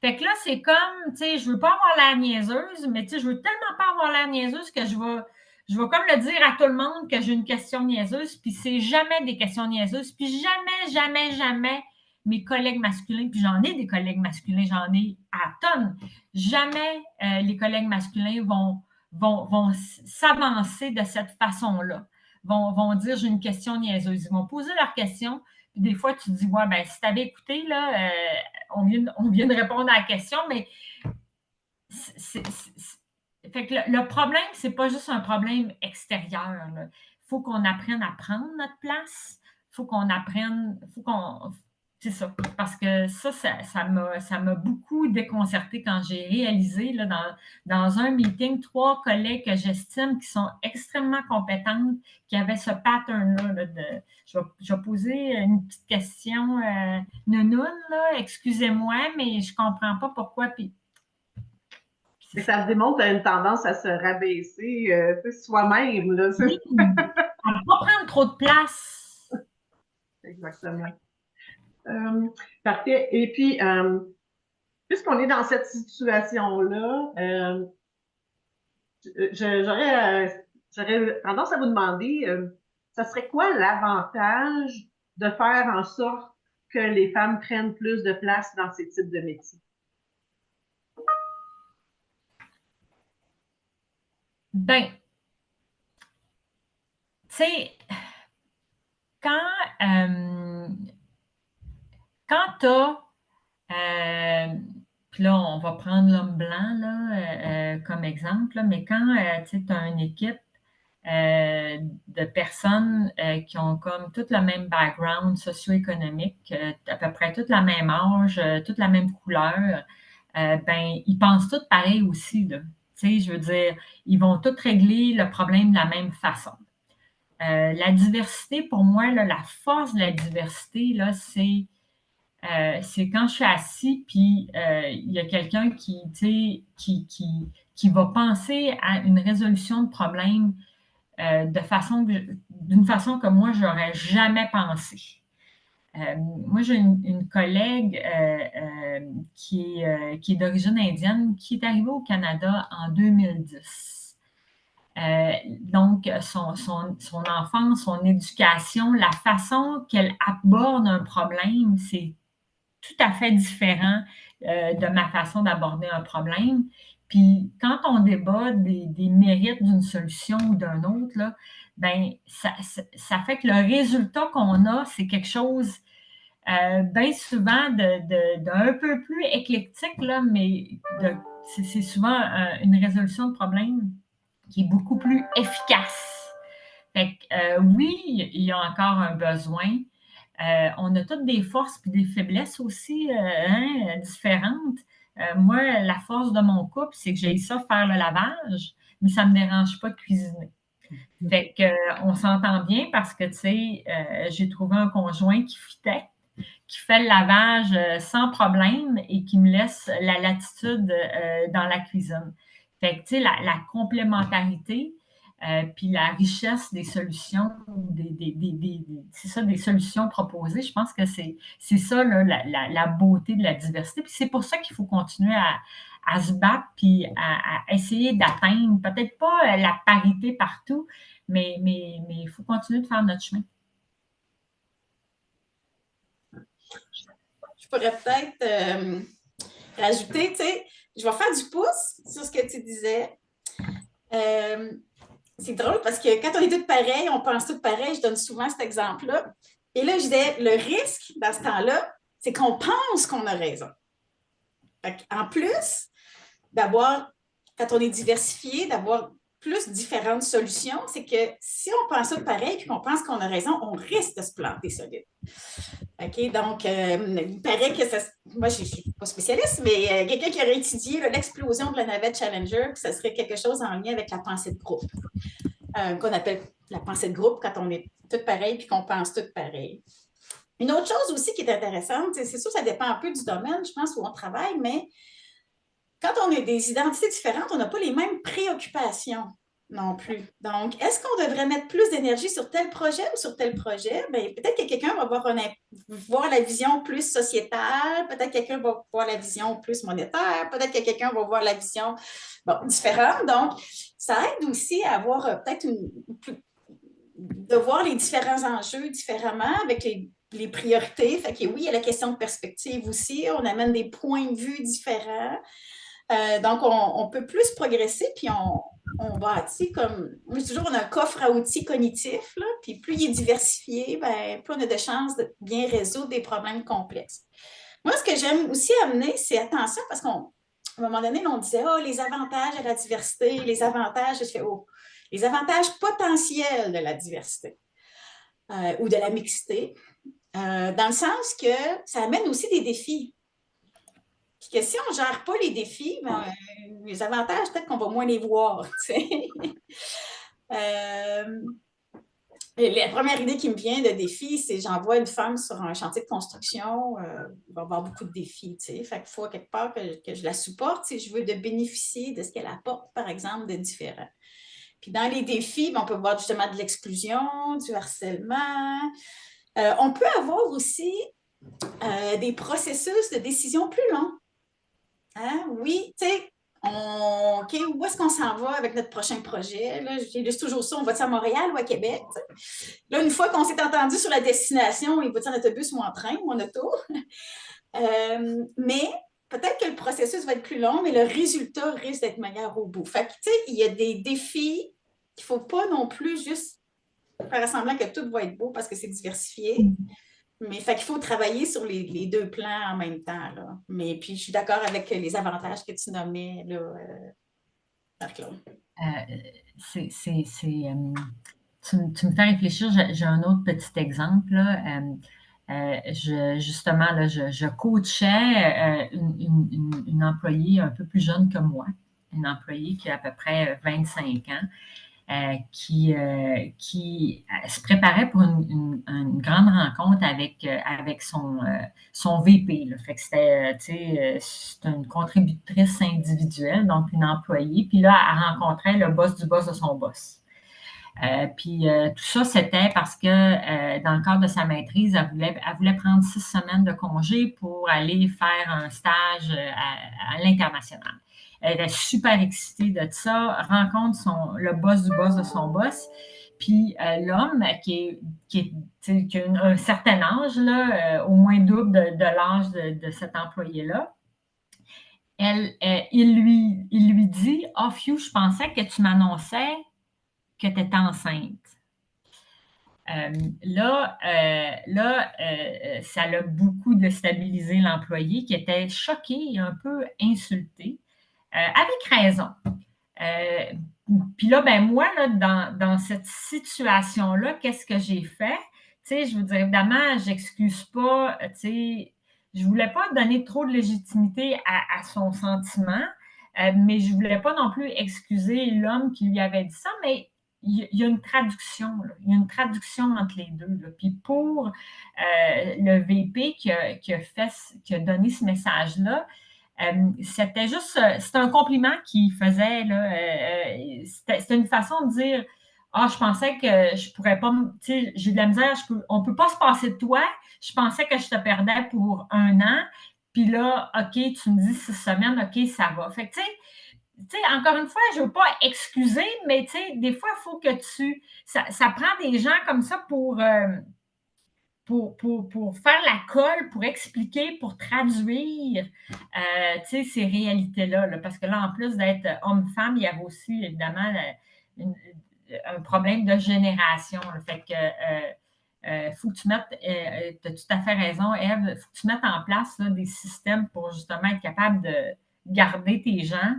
Fait que là, c'est comme, tu sais, je veux pas avoir l'air niaiseuse, mais tu sais, je veux tellement pas avoir l'air niaiseuse que je vais comme le dire à tout le monde que j'ai une question niaiseuse, puis c'est jamais des questions niaiseuses, puis jamais mes collègues masculins, puis j'en ai des collègues masculins, j'en ai à tonnes, jamais les collègues masculins vont s'avancer de cette façon-là, vont dire j'ai une question niaiseuse. Ils vont poser leur question, puis des fois, tu te dis, ouais, ben si tu avais écouté, là, on vient de répondre à la question, mais fait que le problème, c'est pas juste un problème extérieur. Il faut qu'on apprenne à prendre notre place. Il faut qu'on apprenne, c'est ça. Parce que ça m'a beaucoup déconcerté quand j'ai réalisé là, dans un meeting 3 collègues que j'estime qui sont extrêmement compétentes, qui avaient ce pattern-là je vais poser une petite question nounoune, là, excusez-moi, mais je comprends pas pourquoi. Puis, Ça démontre une tendance à se rabaisser soi-même, là. oui, à ne pas prendre trop de place. Exactement. Parfait. Et puis, puisqu'on est dans cette situation-là, j'aurais tendance à vous demander, ça serait quoi l'avantage de faire en sorte que les femmes prennent plus de place dans ces types de métiers? Ben, tu sais, quand, quand tu as, puis là, on va prendre l'homme blanc là, comme exemple, là, mais quand tu as une équipe de personnes qui ont comme tout le même background socio-économique, à peu près tout la même âge, toute la même couleur, ben, ils pensent tous pareil aussi, là. Tu sais, je veux dire, ils vont tous régler le problème de la même façon. La diversité, pour moi, là, la force de la diversité, là, c'est quand je suis assis, puis il y a quelqu'un qui, tu sais, qui va penser à une résolution de problème d'une façon que moi, je n'aurais jamais pensé. Moi, j'ai une collègue qui est d'origine indienne, qui est arrivée au Canada en 2010. Donc, son enfance, son éducation, la façon qu'elle aborde un problème, c'est tout à fait différent de ma façon d'aborder un problème. Puis, quand on débat des mérites d'une solution ou d'un autre, là, ben, ça fait que le résultat qu'on a, c'est quelque chose bien souvent d'un peu plus éclectique, là, mais c'est souvent une résolution de problème qui est beaucoup plus efficace. Fait que, oui, il y a encore un besoin. On a toutes des forces et des faiblesses aussi différentes. Moi, la force de mon couple, c'est que j'ai ça faire le lavage, mais ça ne me dérange pas de cuisiner. Fait que, on s'entend bien parce que, tu sais, j'ai trouvé un conjoint qui fitait, qui fait le lavage sans problème et qui me laisse la latitude dans la cuisine. Fait que, tu sais, la complémentarité, puis la richesse des solutions, c'est ça, des solutions proposées, je pense que c'est ça, là, la beauté de la diversité. Puis c'est pour ça qu'il faut continuer à se battre, puis à essayer d'atteindre, peut-être pas la parité partout, mais il faut continuer de faire notre chemin. Je pourrais peut-être rajouter, tu sais, je vais faire du pouce sur ce que tu disais. C'est drôle parce que quand on est tous pareils, on pense tous pareil. Je donne souvent cet exemple-là. Et là, je disais, le risque dans ce temps-là, c'est qu'on pense qu'on a raison. En plus d'avoir, quand on est diversifié, d'avoir plus différentes solutions, c'est que si on pense tout pareil et qu'on pense qu'on a raison, on risque de se planter solide. OK, donc, il paraît que ça. Moi, je ne suis pas spécialiste, mais quelqu'un qui aurait étudié l'explosion de la navette Challenger, que ça serait quelque chose en lien avec la pensée de groupe, qu'on appelle la pensée de groupe quand on est tout pareil puis qu'on pense tout pareil. Une autre chose aussi qui est intéressante, c'est sûr, ça dépend un peu du domaine, je pense, où on travaille, mais quand on a des identités différentes, on n'a pas les mêmes préoccupations non plus. Donc, est-ce qu'on devrait mettre plus d'énergie sur tel projet ou sur tel projet? Bien, peut-être que quelqu'un va voir la vision plus sociétale, peut-être que quelqu'un va voir la vision plus monétaire, peut-être que quelqu'un va voir la vision différente. Donc, ça aide aussi à avoir peut-être de voir les différents enjeux différemment avec les priorités. Fait que oui, il y a la question de perspective aussi. On amène des points de vue différents. Donc, on peut plus progresser, puis on bâtit comme. Moi, je dis toujours, on a un coffre à outils cognitif, là, puis plus il est diversifié, bien, plus on a de chances de bien résoudre des problèmes complexes. Moi, ce que j'aime aussi amener, c'est attention, parce qu'à un moment donné, on disait, les avantages à la diversité, les avantages, je fais, les avantages potentiels de la diversité ou de la mixité, dans le sens que ça amène aussi des défis. Puis que si on ne gère pas les défis, ben, les avantages, peut-être qu'on va moins les voir. La première idée qui me vient de défi, c'est j'envoie une femme sur un chantier de construction, il va y avoir beaucoup de défis. Fait qu'il faut quelque part que je la supporte si je veux de bénéficier de ce qu'elle apporte, par exemple, de différent. Puis dans les défis, on peut voir justement de l'exclusion, du harcèlement. On peut avoir aussi des processus de décision plus longs. Hein? Oui, tu sais, OK, où est-ce qu'on s'en va avec notre prochain projet? Là, j'illustre toujours ça, on va-tu à Montréal ou à Québec? T'sais? Là, une fois qu'on s'est entendu sur la destination, il va-tu en autobus ou en train ou en auto? Mais peut-être que le processus va être plus long, mais le résultat risque d'être meilleur au bout. Fait que, tu sais, il y a des défis qu'il ne faut pas non plus juste faire semblant que tout va être beau parce que c'est diversifié. Mais fait qu'il faut travailler sur les deux plans en même temps. Là. Mais puis, je suis d'accord avec les avantages que tu nommais, là, Marc-Claude. Tu me fais réfléchir, j'ai un autre petit exemple. Là. Justement, là, je coachais une employée un peu plus jeune que moi, une employée qui a à peu près 25 ans. Qui se préparait pour une grande rencontre avec son VP. Là. Fait que c'était une contributrice individuelle, donc une employée. Puis là, elle rencontrait le boss du boss de son boss. Puis tout ça, c'était parce que dans le cadre de sa maîtrise, elle voulait prendre 6 semaines de congé pour aller faire un stage à l'international. Elle était super excitée de ça, rencontre le boss du boss de son boss. Puis l'homme qui a un certain âge, là, au moins double de l'âge de cet employé-là, il lui dit « Ah, Fiu, je pensais que tu m'annonçais que tu étais enceinte. » Ça l'a beaucoup déstabilisé l'employé qui était choqué et un peu insulté, avec raison. Puis là, ben moi, là, dans cette situation-là, qu'est-ce que j'ai fait? Tu sais, je veux dire, évidemment, j'excuse pas, tu sais, je voulais pas donner trop de légitimité à son sentiment, mais je voulais pas non plus excuser l'homme qui lui avait dit ça, mais il y a une traduction, là. Il y a une traduction entre les deux. Là. Puis pour le VP qui a donné ce message-là, c'était un compliment qu'il faisait. C'était une façon de dire ah, je pensais que je pourrais pas, tu sais, j'ai de la misère, on peut pas se passer de toi. Je pensais que je te perdais pour 1 an. Puis là, OK, tu me dis 6 semaines, OK, ça va. Fait que, tu sais, encore une fois, je ne veux pas excuser, mais tu sais, des fois, il faut que ça prend des gens comme ça pour faire la colle, pour expliquer, pour traduire ces réalités-là. Là, parce que là, en plus d'être homme-femme, il y avait aussi, évidemment, un problème de génération. Là. Fait que faut que tu mettes, tu as tout à fait raison, Ève, il faut que tu mettes en place là, des systèmes pour justement être capable de garder tes gens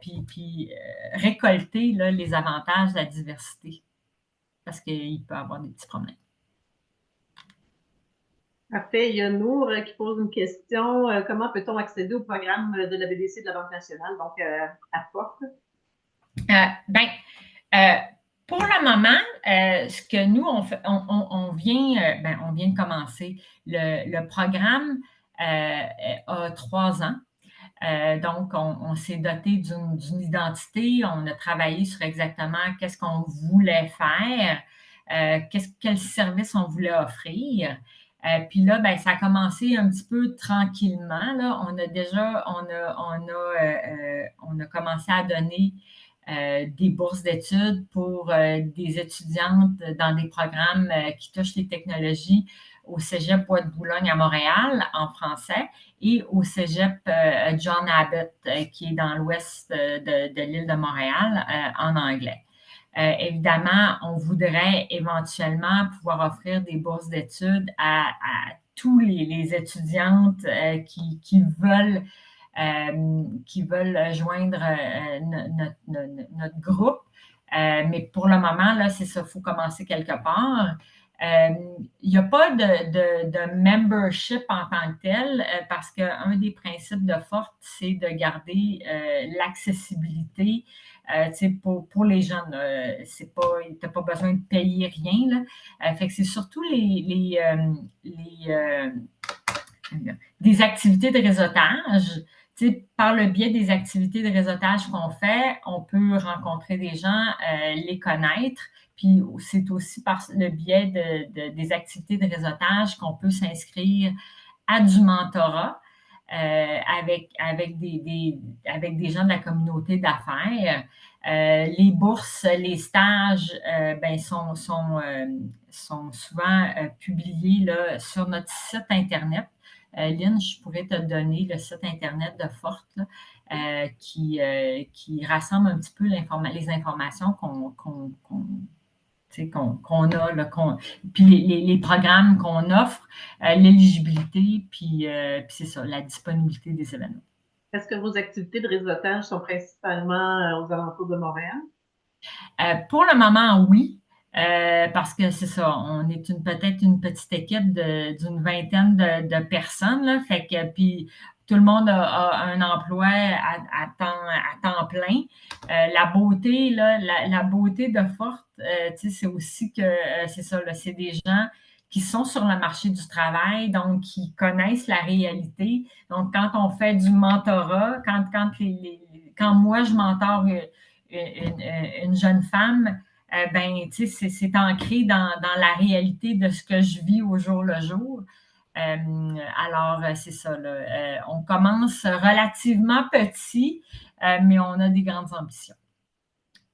puis récolter là, les avantages de la diversité. Parce qu'il peut y avoir des petits problèmes. Après, il y a Nour qui pose une question. Comment peut-on accéder au programme de la BDC de la Banque nationale, donc à Porte? Pour le moment, ce que nous, on vient de commencer. Le programme a 3 ans. Donc, on s'est doté d'une identité. On a travaillé sur exactement qu'est-ce qu'on voulait faire, quel service on voulait offrir. Puis là, ben, ça a commencé un petit peu tranquillement. Là. On a commencé à donner des bourses d'études pour des étudiantes dans des programmes qui touchent les technologies au Cégep Bois de Boulogne à Montréal en français et au Cégep John Abbott qui est dans l'ouest de l'île de Montréal en anglais. Évidemment, on voudrait éventuellement pouvoir offrir des bourses d'études à tous les étudiantes qui veulent joindre notre groupe. Mais pour le moment, là, c'est ça, il faut commencer quelque part. Il n'y a pas de membership en tant que tel parce qu'un des principes de Forte, c'est de garder l'accessibilité pour les jeunes. Tu n'as pas besoin de payer rien. Là. Fait que c'est surtout des activités de réseautage. Par le biais des activités de réseautage qu'on fait, on peut rencontrer des gens, les connaître, Puis c'est aussi par le biais des activités de réseautage qu'on peut s'inscrire à du mentorat avec des gens de la communauté d'affaires. Les bourses, les stages sont souvent publiés là, sur notre site Internet. Lynn, je pourrais te donner le site Internet de Forte là, qui rassemble un petit peu les informations qu'on a, là, puis les programmes qu'on offre, l'éligibilité, puis c'est ça, la disponibilité des événements. Est-ce que vos activités de réseautage sont principalement aux alentours de Montréal? Pour le moment, oui. Parce que c'est ça, on est peut-être une petite équipe d'une vingtaine de personnes, là, fait que puis tout le monde a un emploi à temps plein. La beauté, là, la beauté de Forte, c'est aussi que c'est ça, là, c'est des gens qui sont sur le marché du travail, donc qui connaissent la réalité. Donc, quand on fait du mentorat, quand moi je mentore une jeune femme, c'est ancré dans la réalité de ce que je vis au jour le jour. Alors, c'est ça. Là, on commence relativement petit, mais on a des grandes ambitions.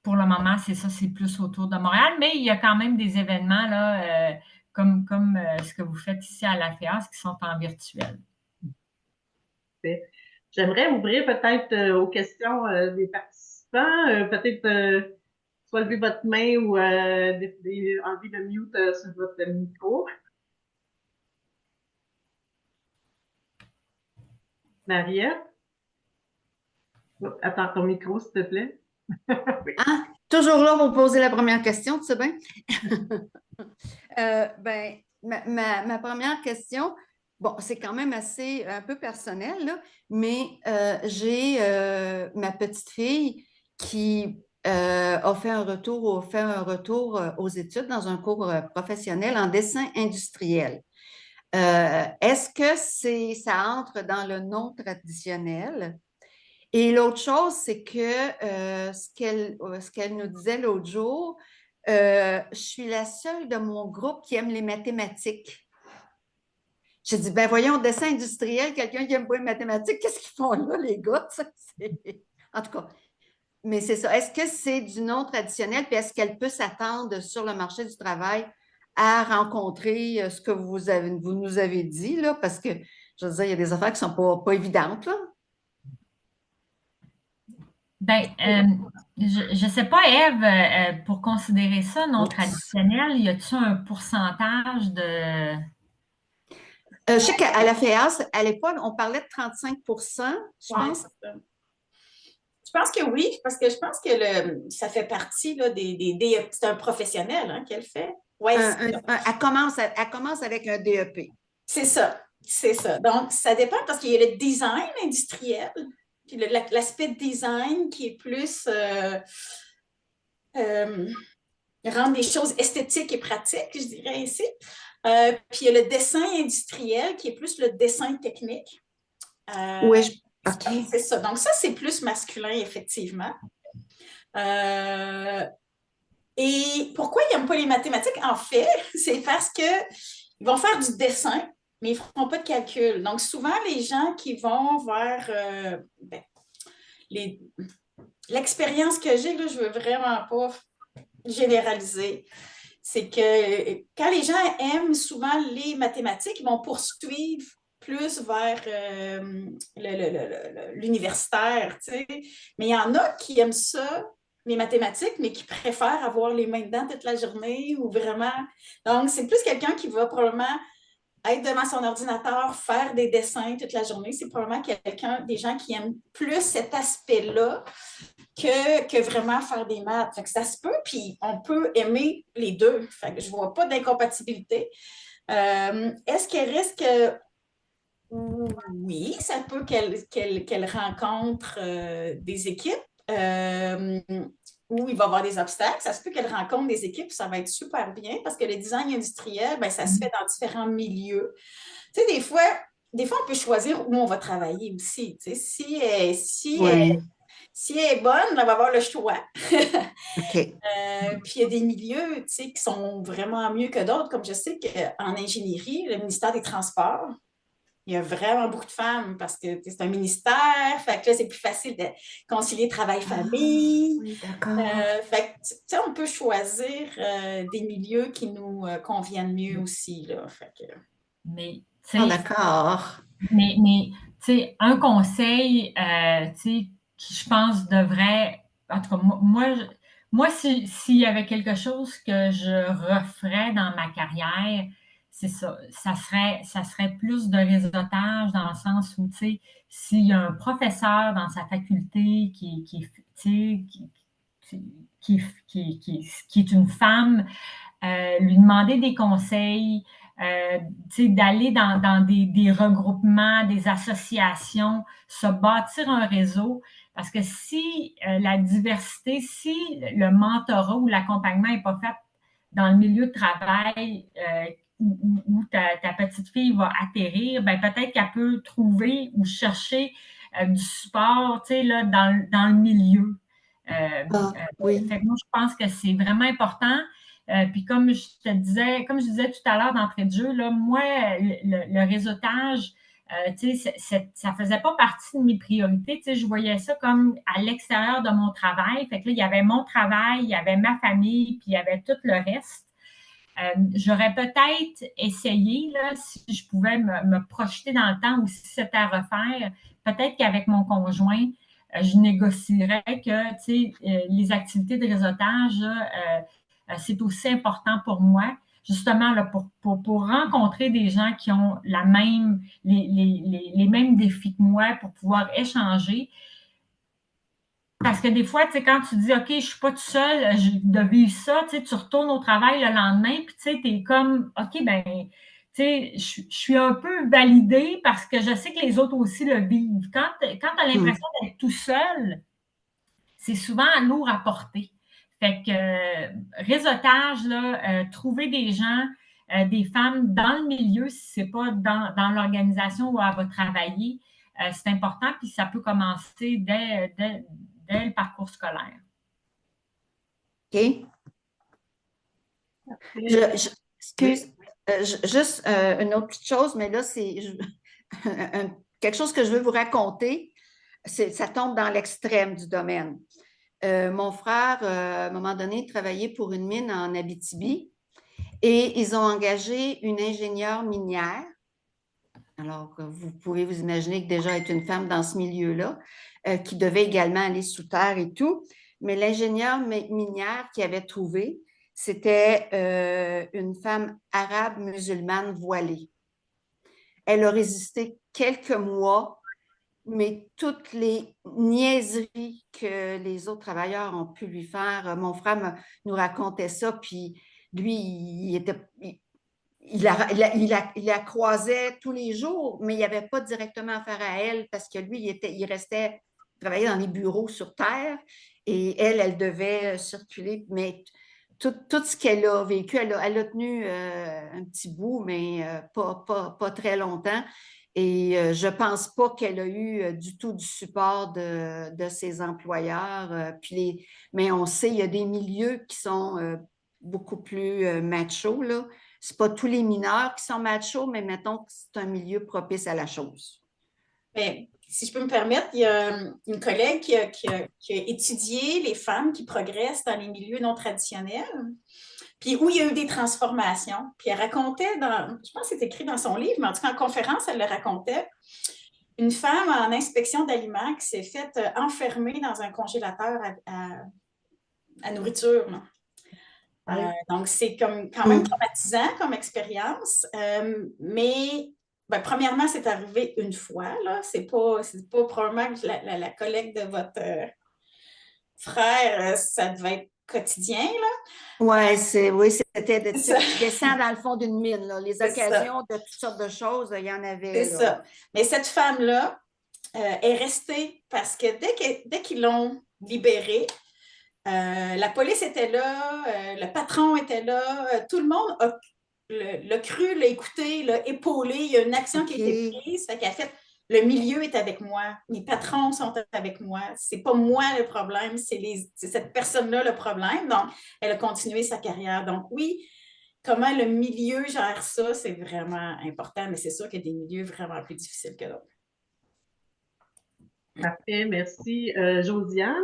Pour le moment, c'est ça, c'est plus autour de Montréal, mais il y a quand même des événements là, comme ce que vous faites ici à la FEAS qui sont en virtuel. J'aimerais ouvrir peut-être aux questions des participants, peut-être soit lever votre main ou enlever le mute sur votre micro. Maria? Oh, attends, ton micro, s'il te plaît. Oui. Ah, toujours là pour poser la première question, tu sais bien? Ma première question, bon, c'est quand même un peu personnel, là, mais j'ai ma petite fille qui a fait un retour aux études dans un cours professionnel en dessin industriel. Est-ce que ça entre dans le non traditionnel? Et l'autre chose, c'est que ce qu'elle nous disait l'autre jour, je suis la seule de mon groupe qui aime les mathématiques. J'ai dit, ben voyons, dessin industriel, quelqu'un qui n'aime pas les mathématiques, qu'est-ce qu'ils font là, les gars? En tout cas, mais c'est ça. Est-ce que c'est du non traditionnel? Puis est-ce qu'elle peut s'attendre sur le marché du travail à rencontrer ce que vous nous avez dit, là? Parce que, je veux dire, il y a des affaires qui ne sont pas évidentes, là. Je ne sais pas, Ève, pour considérer ça non traditionnel, y a-t-il un pourcentage de... Je sais qu'à la FEAS, à l'époque, on parlait de 35 je pense. Je pense que oui, parce que je pense que ça fait partie là, c'est un professionnel hein, qu'elle fait. Ouais, elle commence avec un DEP. C'est ça. Donc, ça dépend parce qu'il y a le design industriel, puis l'aspect design qui est plus rendre les choses esthétiques et pratiques, je dirais ainsi. Puis il y a le dessin industriel qui est plus le dessin technique. Oui, okay. C'est ça. Donc, ça, c'est plus masculin, effectivement. Et pourquoi ils n'aiment pas les mathématiques? En fait, c'est parce qu'ils vont faire du dessin, mais ils ne feront pas de calcul. Donc, souvent, les gens qui vont vers l'expérience que j'ai, là, je ne veux vraiment pas généraliser, c'est que quand les gens aiment souvent les mathématiques, ils vont poursuivre plus vers l'universitaire, tu sais. Mais il y en a qui aiment ça, les mathématiques, mais qui préfèrent avoir les mains dedans toute la journée ou vraiment... Donc, c'est plus quelqu'un qui va probablement être devant son ordinateur, faire des dessins toute la journée. C'est probablement des gens qui aiment plus cet aspect-là que vraiment faire des maths. Fait que ça se peut, puis on peut aimer les deux. Fait que je ne vois pas d'incompatibilité. Est-ce qu'elle risque... Oui, ça peut qu'elle rencontre des équipes où il va y avoir des obstacles. Ça se peut qu'elle rencontre des équipes où ça va être super bien parce que le design industriel, ça se fait dans différents milieux. Tu sais, des fois, on peut choisir où on va travailler aussi. Tu sais, si si elle est bonne, elle va avoir le choix. OK. Puis il y a des milieux, tu sais, qui sont vraiment mieux que d'autres, comme je sais qu'en ingénierie, le ministère des Transports, il y a vraiment beaucoup de femmes parce que c'est un ministère, fait que là, c'est plus facile de concilier travail-famille. Oui, d'accord. Fait que, tu sais, on peut choisir des milieux qui nous conviennent mieux aussi, là. Fait que... Mais, tu Ah, sais, d'accord. mais tu sais, un conseil, tu sais, qui je pense devrait, en tout cas, moi s'il y avait quelque chose que je referais dans ma carrière, c'est ça. Ça serait plus de réseautage dans le sens où, tu sais, s'il y a un professeur dans sa faculté tu sais, qui est une femme, lui demander des conseils, d'aller dans des regroupements, des associations, se bâtir un réseau. Parce que si la diversité, si le mentorat ou l'accompagnement n'est pas fait dans le milieu de travail où ta petite fille va atterrir, ben peut-être qu'elle peut trouver ou chercher du support là, dans le milieu. Oui. Fait que moi, je pense que c'est vraiment important. Puis comme je disais tout à l'heure d'entrée de jeu, là, moi, le réseautage, ça faisait pas partie de mes priorités. Je voyais ça comme à l'extérieur de mon travail. Fait que là, il y avait mon travail, il y avait ma famille, puis il y avait tout le reste. J'aurais peut-être essayé, là, si je pouvais me projeter dans le temps ou si c'était à refaire, peut-être qu'avec mon conjoint, je négocierais que les activités de réseautage, c'est aussi important pour moi, justement là, pour rencontrer des gens qui ont les mêmes défis que moi pour pouvoir échanger. Parce que des fois, tu sais, quand tu dis, OK, je ne suis pas tout seul de vivre ça, tu sais, tu retournes au travail le lendemain, puis tu sais, tu es comme, OK, ben, tu sais, je suis un peu validée parce que je sais que les autres aussi le vivent. Quand tu as l'impression d'être tout seul, c'est souvent lourd à porter. Fait que réseautage, là, trouver des gens, des femmes dans le milieu, si ce n'est pas dans l'organisation où elle va travailler, c'est important, puis ça peut commencer dès le parcours scolaire. OK. Excuse, juste une autre petite chose, mais là, c'est quelque chose que je veux vous raconter. Ça tombe dans l'extrême du domaine. Mon frère, à un moment donné, travaillait pour une mine en Abitibi et ils ont engagé une ingénieure minière. Alors, vous pouvez vous imaginer que déjà être une femme dans ce milieu-là, qui devait également aller sous terre et tout. Mais l'ingénieure minière qu'il avait trouvée, c'était une femme arabe musulmane voilée. Elle a résisté quelques mois, mais toutes les niaiseries que les autres travailleurs ont pu lui faire, mon frère nous racontait ça, puis lui, il la croisait tous les jours, mais il n'y avait pas directement affaire à elle parce que lui, il restait travailler dans les bureaux sur Terre et elle devait circuler. Mais tout ce qu'elle a vécu, elle a tenu un petit bout, mais pas très longtemps. Et je ne pense pas qu'elle a eu du tout du support de ses employeurs. Mais on sait, il y a des milieux qui sont beaucoup plus machos, là. Ce n'est pas tous les mineurs qui sont machos, mais mettons que c'est un milieu propice à la chose. Bien, si je peux me permettre, il y a une collègue qui a étudié les femmes qui progressent dans les milieux non traditionnels, puis où il y a eu des transformations. Puis elle racontait, je pense que c'est écrit dans son livre, mais en tout cas en conférence, elle le racontait, une femme en inspection d'aliments qui s'est faite enfermer dans un congélateur à nourriture. Donc, c'est quand même traumatisant comme expérience, mais ben, premièrement, c'est arrivé une fois. Ce n'est pas probablement que la collègue de votre frère, ça devait être quotidien. Oui, c'était de descendre dans le fond d'une mine. Là. Les occasions de toutes sortes de choses, il y en avait. C'est ça. Mais cette femme-là est restée parce que dès qu'ils l'ont libérée, la police était là, le patron était là, tout le monde l'a cru, l'a écouté, l'a épaulé. Il y a une action qui a été prise, fait qu'elle a fait le milieu est avec moi, mes patrons sont avec moi, c'est pas moi le problème, c'est cette personne-là le problème. Donc, elle a continué sa carrière. Donc, oui, comment le milieu gère ça, c'est vraiment important, mais c'est sûr qu'il y a des milieux vraiment plus difficiles que d'autres. Parfait, merci. Josiane?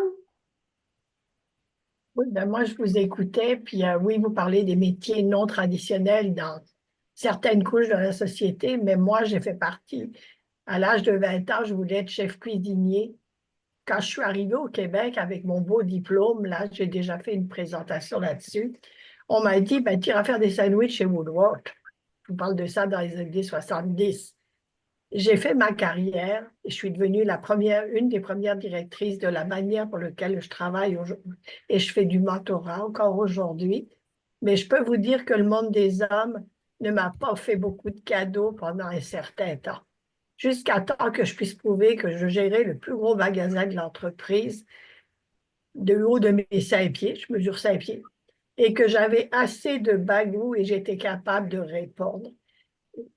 Oui, ben moi, je vous écoutais, puis oui, vous parlez des métiers non traditionnels dans certaines couches de la société, mais moi, j'ai fait partie. À l'âge de 20 ans, je voulais être chef cuisinier. Quand je suis arrivée au Québec avec mon beau diplôme, là, j'ai déjà fait une présentation là-dessus, on m'a dit, ben, tu iras faire des sandwichs chez Woodward. Je vous parle de ça dans les années 70. J'ai fait ma carrière et je suis devenue une des premières directrices de la manière pour laquelle je travaille aujourd'hui. Et je fais du mentorat encore aujourd'hui. Mais je peux vous dire que le monde des hommes ne m'a pas fait beaucoup de cadeaux pendant un certain temps. Jusqu'à temps que je puisse prouver que je gérais le plus gros magasin de l'entreprise de haut de mes 5 pieds, je mesure 5 pieds, et que j'avais assez de bagou et j'étais capable de répondre.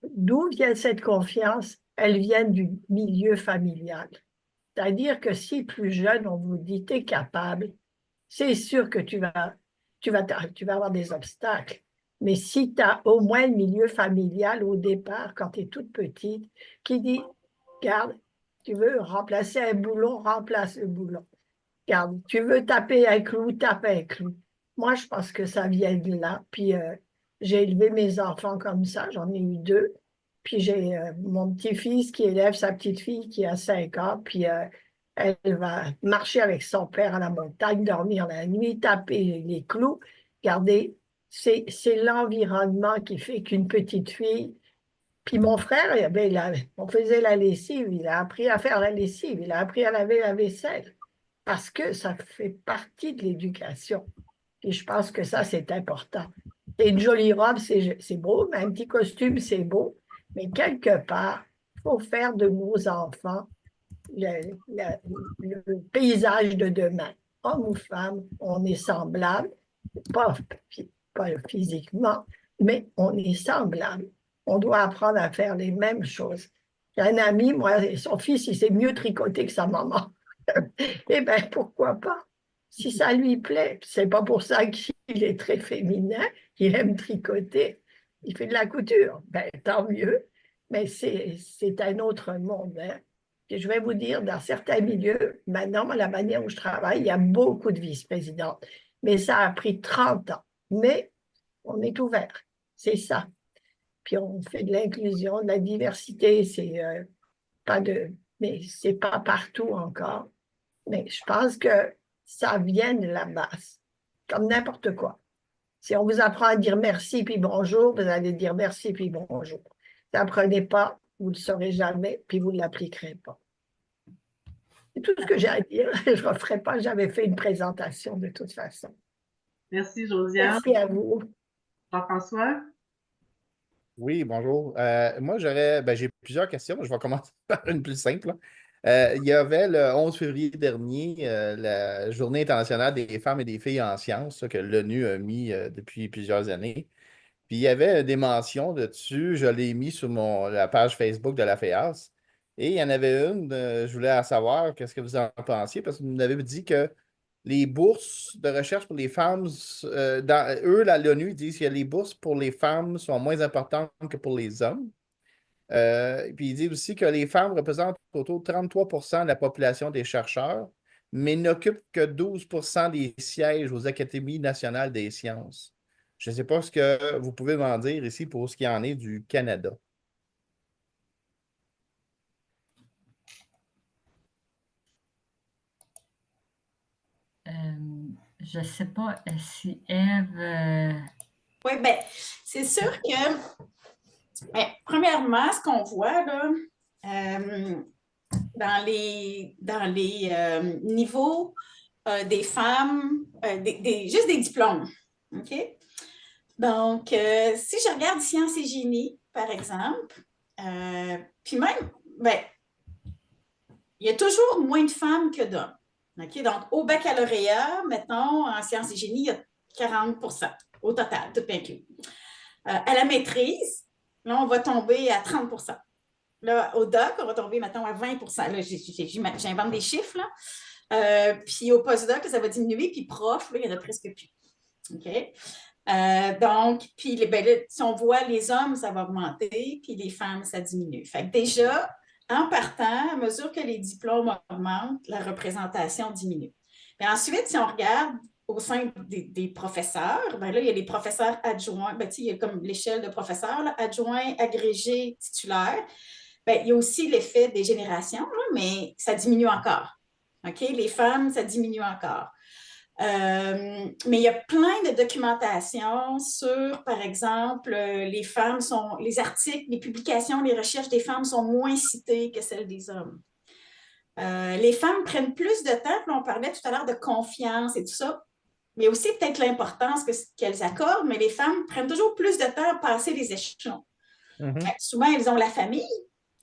D'où vient cette confiance? Elle vient du milieu familial. C'est-à-dire que si plus jeune, on vous dit, tu es capable, c'est sûr que tu vas avoir des obstacles. Mais si tu as au moins le milieu familial au départ, quand tu es toute petite, qui dit, regarde, tu veux remplacer un boulon, remplace le boulon. Regarde, tu veux taper un clou, tape un clou. Moi, je pense que ça vient de là. Puis, j'ai élevé mes enfants comme ça, j'en ai eu 2. Puis j'ai mon petit-fils qui élève sa petite-fille qui a 5 ans, puis elle va marcher avec son père à la montagne, dormir la nuit, taper les clous. Regardez, c'est l'environnement qui fait qu'une petite fille... Puis mon frère, eh bien, on faisait la lessive, il a appris à faire la lessive, il a appris à laver la vaisselle, parce que ça fait partie de l'éducation. Et je pense que ça, c'est important. Et une jolie robe, c'est beau, mais un petit costume, c'est beau. Mais quelque part, il faut faire de nos enfants le paysage de demain. Homme ou femme, on est semblables, pas physiquement, mais on est semblables. On doit apprendre à faire les mêmes choses. J'ai un ami, moi, son fils, il sait mieux tricoter que sa maman. Eh bien, pourquoi pas? Si ça lui plaît, c'est pas pour ça qu'il est très féminin, il aime tricoter, il fait de la couture, ben, tant mieux, mais c'est un autre monde. Hein. Et je vais vous dire, dans certains milieux, maintenant, la manière où je travaille, il y a beaucoup de vice-présidentes, mais ça a pris 30 ans. Mais on est ouvert, c'est ça. Puis on fait de l'inclusion, de la diversité, mais c'est pas partout encore. Mais je pense que ça vient de la base, comme n'importe quoi. Si on vous apprend à dire merci puis bonjour, vous allez dire merci puis bonjour. Si vous n'apprenez pas, vous ne le saurez jamais puis vous ne l'appliquerez pas. C'est tout ce que j'ai à dire. Je ne referai pas, j'avais fait une présentation de toute façon. Merci, Josiane. Merci à vous. Jean-François? Oui, bonjour. Moi, j'ai plusieurs questions. Je vais commencer par une plus simple. Il y avait le 11 février dernier la Journée internationale des femmes et des filles en sciences que l'ONU a mis depuis plusieurs années. Puis il y avait des mentions dessus. Je l'ai mis sur la page Facebook de la FEAS. Et il y en avait une, je voulais savoir qu'est-ce que vous en pensiez, parce que vous nous avez dit que les bourses de recherche pour les femmes, l'ONU disent que les bourses pour les femmes sont moins importantes que pour les hommes. Puis il dit aussi que les femmes représentent autour de 33% de la population des chercheurs, mais n'occupent que 12% des sièges aux Académies nationales des sciences. Je ne sais pas ce que vous pouvez m'en dire ici pour ce qui en est du Canada. Je ne sais pas si Ève... Oui, bien, c'est sûr que, premièrement, ce qu'on voit là, dans les niveaux des femmes, juste des diplômes, OK? Donc, si je regarde sciences et génie, par exemple, puis même, ben, il y a toujours moins de femmes que d'hommes. OK? Donc, au baccalauréat, mettons, en sciences et génie, il y a 40% au total, tout inclus. À la maîtrise, là, on va tomber à 30%. Là, au doc, on va tomber, mettons, à 20 là, j'invente des chiffres, là. Puis au postdoc, ça va diminuer, puis prof, là, il n'y en a presque plus. OK? Donc, puis ben, là, si on voit les hommes, ça va augmenter, puis les femmes, ça diminue. Fait que déjà, en partant, à mesure que les diplômes augmentent, la représentation diminue. Mais ensuite, si on regarde au sein des professeurs, ben là, il y a les professeurs adjoints, ben, il y a comme l'échelle de professeurs, là, adjoints, agrégés, titulaires. Ben, il y a aussi l'effet des générations, là, mais ça diminue encore. OK? Les femmes, ça diminue encore. Mais il y a plein de documentation sur, par exemple, les articles, les publications, les recherches des femmes sont moins citées que celles des hommes. Les femmes prennent plus de temps, puis on parlait tout à l'heure de confiance et tout ça, mais aussi peut-être l'importance qu'elles accordent, mais les femmes prennent toujours plus de temps à passer les échelons. Souvent, elles ont la famille,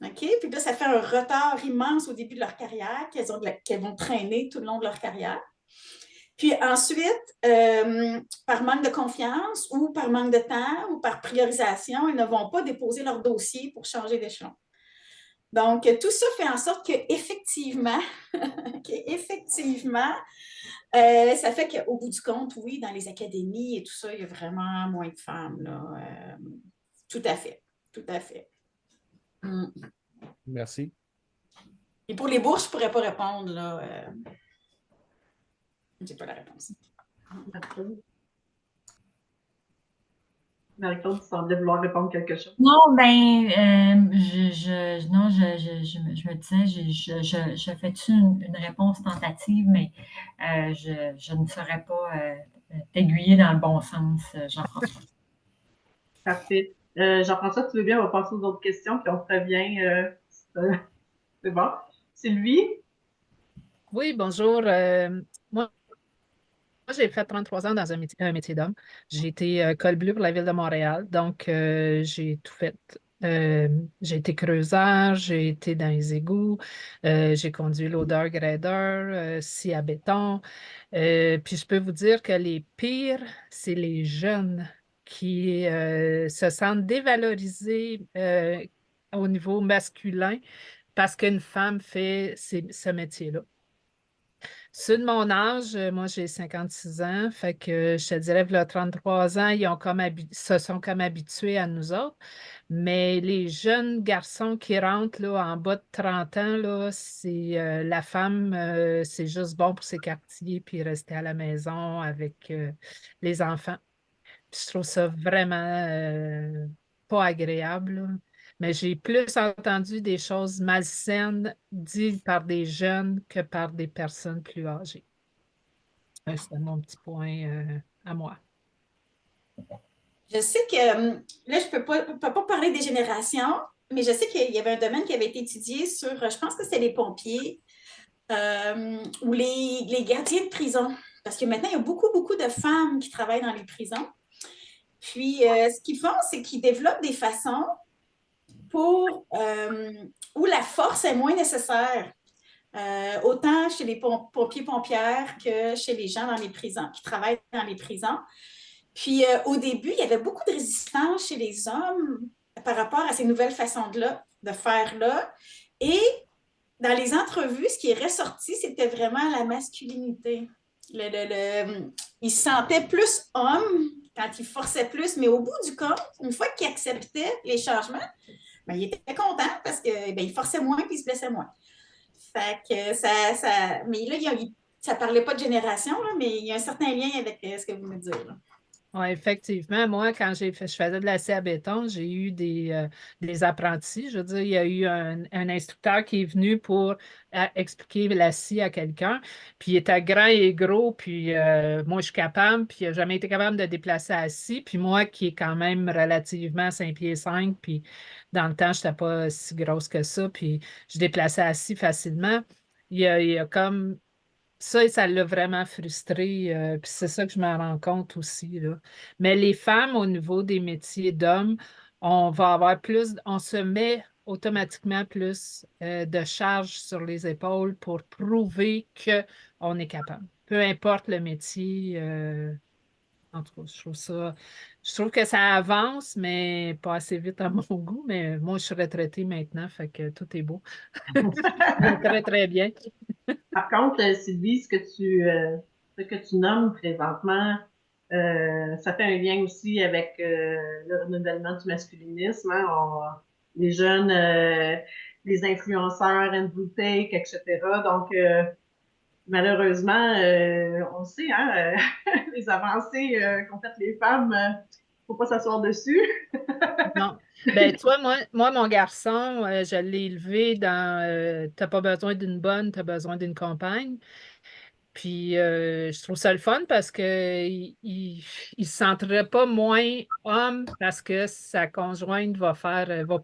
OK? Puis là, ça fait un retard immense au début de leur carrière qu'elles vont traîner tout le long de leur carrière. Puis ensuite, par manque de confiance ou par manque de temps ou par priorisation, ils ne vont pas déposer leur dossier pour changer d'échelon. Donc, tout ça fait en sorte qu'effectivement, ça fait qu'au bout du compte, oui, dans les académies et tout ça, il y a vraiment moins de femmes. Là. Tout à fait. Tout à fait. Merci. Et pour les bourses, je ne pourrais pas répondre. Là, je n'ai pas la réponse. Marie-Claude, tu semblais vouloir répondre quelque chose. Non, ben, je me disais, je fais-tu une réponse tentative, mais je ne saurais pas t'aiguiller dans le bon sens, Jean-François. Parfait. Jean-François, tu veux bien, on va passer aux autres questions, puis on te revient. C'est bon. Sylvie? Oui, bonjour. Moi, j'ai fait 33 ans dans un métier d'homme. J'ai été col bleu pour la ville de Montréal, donc j'ai tout fait. J'ai été creuseur, j'ai été dans les égouts, j'ai conduit l'odeur grader, scie à béton. Puis je peux vous dire que les pires, c'est les jeunes qui se sentent dévalorisés au niveau masculin parce qu'une femme fait ce métier-là. Ceux de mon âge, moi j'ai 56 ans, fait que je te dirais que 33 ans, ils ont se sont comme habitués à nous autres. Mais les jeunes garçons qui rentrent là, en bas de 30 ans, là, c'est la femme, c'est juste bon pour ses quartiers puis rester à la maison avec les enfants. Puis je trouve ça vraiment pas agréable, là. Mais j'ai plus entendu des choses malsaines dites par des jeunes que par des personnes plus âgées. C'était mon petit point à moi. Je sais que, là, je ne peux pas parler des générations, mais je sais qu'il y avait un domaine qui avait été étudié sur, je pense que c'était les pompiers ou les gardiens de prison. Parce que maintenant, il y a beaucoup, beaucoup de femmes qui travaillent dans les prisons. Puis, ce qu'ils font, c'est qu'ils développent des façons où la force est moins nécessaire. Autant chez les pompiers-pompières que chez les gens dans les prisons, qui travaillent dans les prisons. Puis au début, il y avait beaucoup de résistance chez les hommes par rapport à ces nouvelles façons de faire là. Et dans les entrevues, ce qui est ressorti, c'était vraiment la masculinité. Ils se sentaient plus hommes quand ils forçaient plus, mais au bout du compte, une fois qu'ils acceptaient les changements, ben, ils étaient contents parce qu'ils forçaient moins et ils se blessaient moins. Fait que mais là, ça ne parlait pas de génération, là, mais il y a un certain lien avec ce que vous me dites. Oui, effectivement. Moi, quand je faisais de la scie à béton, j'ai eu des apprentis. Je veux dire, il y a eu un instructeur qui est venu pour expliquer la scie à quelqu'un. Puis il était grand et gros, puis moi, je suis capable, puis il n'a jamais été capable de déplacer la scie. Puis moi, qui est quand même relativement 5 pieds 5, puis dans le temps, je n'étais pas si grosse que ça, puis je déplaçais la scie facilement. Il a comme ça l'a vraiment frustré. Puis c'est ça que je me rends compte aussi, là. Mais les femmes, au niveau des métiers d'hommes, on va avoir on se met automatiquement plus de charge sur les épaules pour prouver qu'on est capable. Peu importe le métier En tout cas, je trouve que ça avance, mais pas assez vite à mon goût. Mais moi, je suis retraitée maintenant, fait que tout est beau. Très, très bien. Par contre, Sylvie, ce que tu nommes présentement, ça fait un lien aussi avec le renouvellement du masculinisme. Hein. Les jeunes, les influenceurs, Andrew Tate, etc. Donc, malheureusement, on le sait, hein, les avancées qu'ont faites les femmes, faut pas s'asseoir dessus. Non. Ben, toi, moi, mon garçon, je l'ai élevé dans t'as pas besoin d'une bonne, t'as besoin d'une compagne. Puis je trouve ça le fun parce que il se sentirait pas moins homme parce que sa conjointe va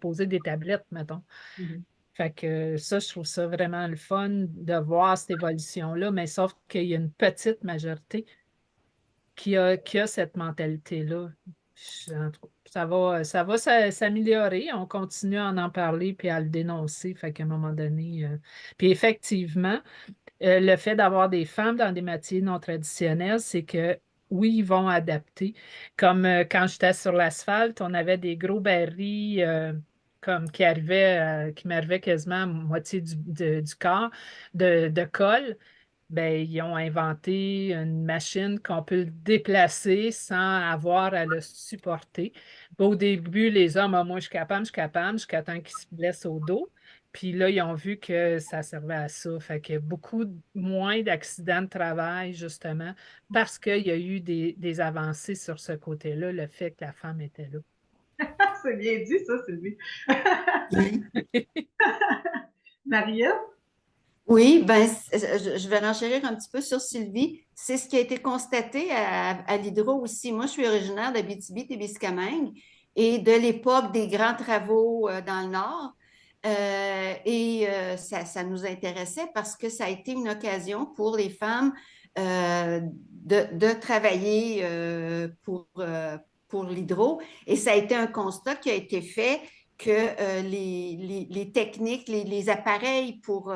poser des tablettes, mettons. Mhm. Fait que ça, je trouve ça vraiment le fun de voir cette évolution-là, mais sauf qu'il y a une petite majorité qui a cette mentalité-là. Ça va s'améliorer. On continue à en parler puis à le dénoncer. Fait qu'à un moment donné. Puis effectivement, le fait d'avoir des femmes dans des métiers non traditionnels, c'est que oui, ils vont adapter. Comme quand j'étais sur l'asphalte, on avait des gros barils comme qui m'arrivaient quasiment à moitié du corps de colle. Ben, ils ont inventé une machine qu'on peut le déplacer sans avoir à le supporter. Au début, les hommes, ah, moi, je suis capable, jusqu'à temps qu'ils se blessent au dos. Puis là, ils ont vu que ça servait à ça. Fait qu'il y a beaucoup moins d'accidents de travail, justement, parce qu'il y a eu des avancées sur ce côté-là, le fait que la femme était là. C'est bien dit, ça, Sylvie. Mariette? Oui, ben, je vais renchérir un petit peu sur Sylvie. C'est ce qui a été constaté à l'Hydro aussi. Moi, je suis originaire d'Abitibi-Témiscamingue et de l'époque des grands travaux dans le Nord. Ça nous intéressait parce que ça a été une occasion pour les femmes de travailler pour l'Hydro. Et ça a été un constat qui a été fait que les techniques, les appareils pour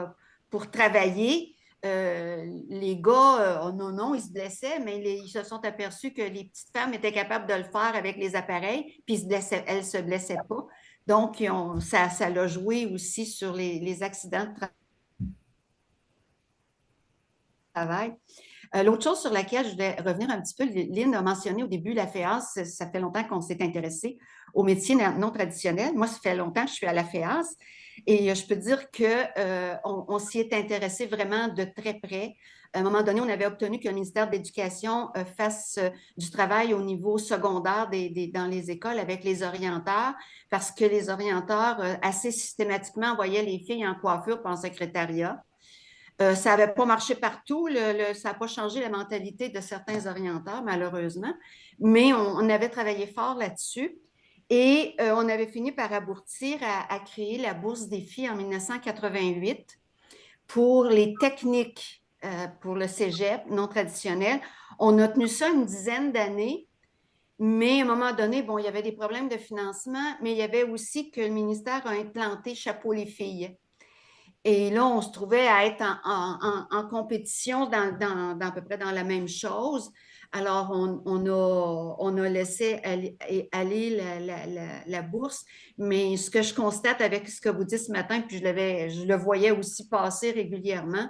travailler. Les gars, oh non, ils se blessaient, mais ils se sont aperçus que les petites femmes étaient capables de le faire avec les appareils, puis elles ne se blessaient pas. Donc, ça l'a joué aussi sur les accidents de travail. L'autre chose sur laquelle je voulais revenir un petit peu, Lynn a mentionné au début la FEAS, ça fait longtemps qu'on s'est intéressé aux métiers non traditionnels. Moi, ça fait longtemps que je suis à la FEAS et je peux dire qu'on s'y est intéressé vraiment de très près. À un moment donné, on avait obtenu que le ministère de l'Éducation fasse du travail au niveau secondaire dans les écoles avec les orienteurs, parce que les orienteurs, assez systématiquement, envoyaient les filles en coiffure pour en secrétariat. Ça n'avait pas marché partout, ça n'a pas changé la mentalité de certains orienteurs, malheureusement, mais on avait travaillé fort là-dessus et on avait fini par aboutir à créer la Bourse des filles en 1988 pour les techniques pour le cégep non traditionnel. On a tenu ça une dizaine d'années, mais à un moment donné, bon, il y avait des problèmes de financement, mais il y avait aussi que le ministère a implanté Chapeau les filles. Et là, on se trouvait à être en compétition dans à peu près dans la même chose. Alors, on a laissé aller la bourse. Mais ce que je constate avec ce que vous dites ce matin, puis je le voyais aussi passer régulièrement,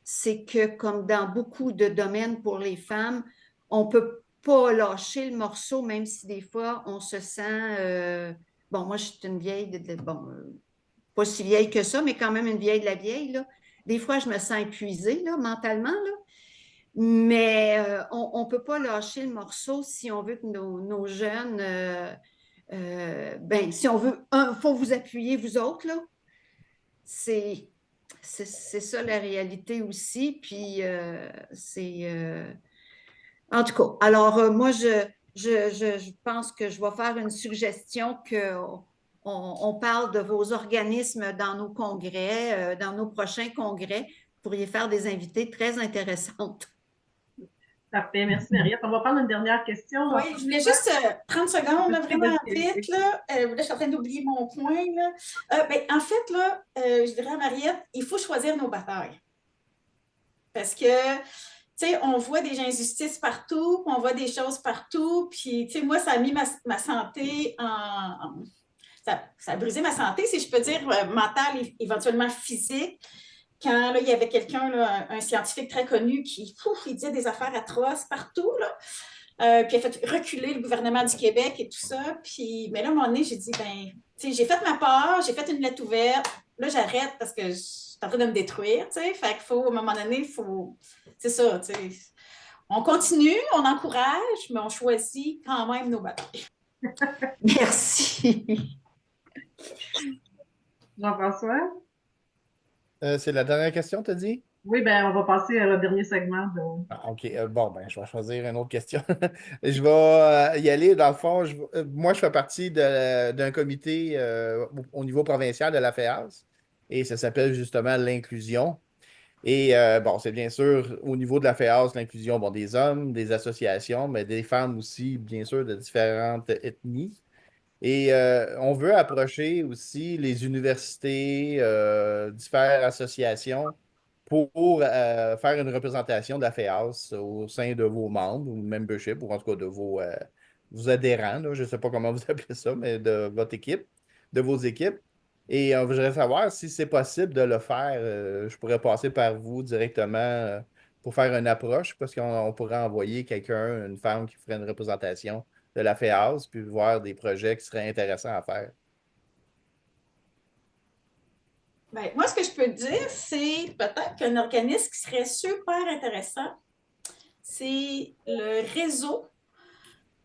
c'est que comme dans beaucoup de domaines pour les femmes, on ne peut pas lâcher le morceau, même si des fois, on se sent... bon, moi, je suis une vieille... pas si vieille que ça, mais quand même une vieille de la vieille, là. Des fois, je me sens épuisée, là, mentalement, là. Mais on ne peut pas lâcher le morceau si on veut que nos jeunes, ben, si on veut, il faut vous appuyer, vous autres, là. C'est ça la réalité aussi. Puis en tout cas, alors moi, je pense que je vais faire une suggestion qu'on parle de vos organismes dans nos congrès, dans nos prochains congrès. Vous pourriez faire des invités très intéressantes. Parfait, merci Mariette. On va prendre une dernière question. Oui, je voulais juste 30 secondes, là, vraiment vite. Là, je suis en train d'oublier mon point. Là. Ben, en fait, là, je dirais à Mariette, il faut choisir nos batailles. Parce que tu sais, on voit des injustices partout, on voit des choses partout, puis, tu sais, moi, ça a mis ma santé ça a brisé ma santé, si je peux dire, mentale et éventuellement physique. Quand là, il y avait quelqu'un, un scientifique très connu, qui il disait des affaires atroces partout, là. Puis il a fait reculer le gouvernement du Québec et tout ça. Puis, mais là, à un moment donné, j'ai dit, ben, tu sais, j'ai fait ma part, j'ai fait une lettre ouverte. Là, j'arrête parce que je suis en train de me détruire, tu sais. Fait qu'il faut, à un moment donné, il faut. C'est ça, tu sais. On continue, on encourage, mais on choisit quand même nos batailles. Merci. Jean-François? C'est la dernière question, t'as dit? Oui, ben on va passer au dernier segment. Ah, OK. Bon, ben, je vais choisir une autre question. Je vais y aller. Dans le fond, moi, je fais partie d'un comité au niveau provincial de la FEAS et ça s'appelle justement l'inclusion. Et bon, c'est bien sûr au niveau de la FEAS, l'inclusion, bon, des hommes, des associations, mais des femmes aussi, bien sûr, de différentes ethnies. Et on veut approcher aussi les universités, différentes associations pour faire une représentation de la FEAS au sein de vos membres ou membership, ou en tout cas de vos adhérents, là, je ne sais pas comment vous appelez ça, mais de votre équipe, de vos équipes. Et je voudrais savoir si c'est possible de le faire. Je pourrais passer par vous directement pour faire une approche, parce qu'on pourrait envoyer quelqu'un, une femme qui ferait une représentation de la FEAS, puis voir des projets qui seraient intéressants à faire. Ben, moi, ce que je peux dire, c'est peut-être qu'un organisme qui serait super intéressant, c'est le réseau.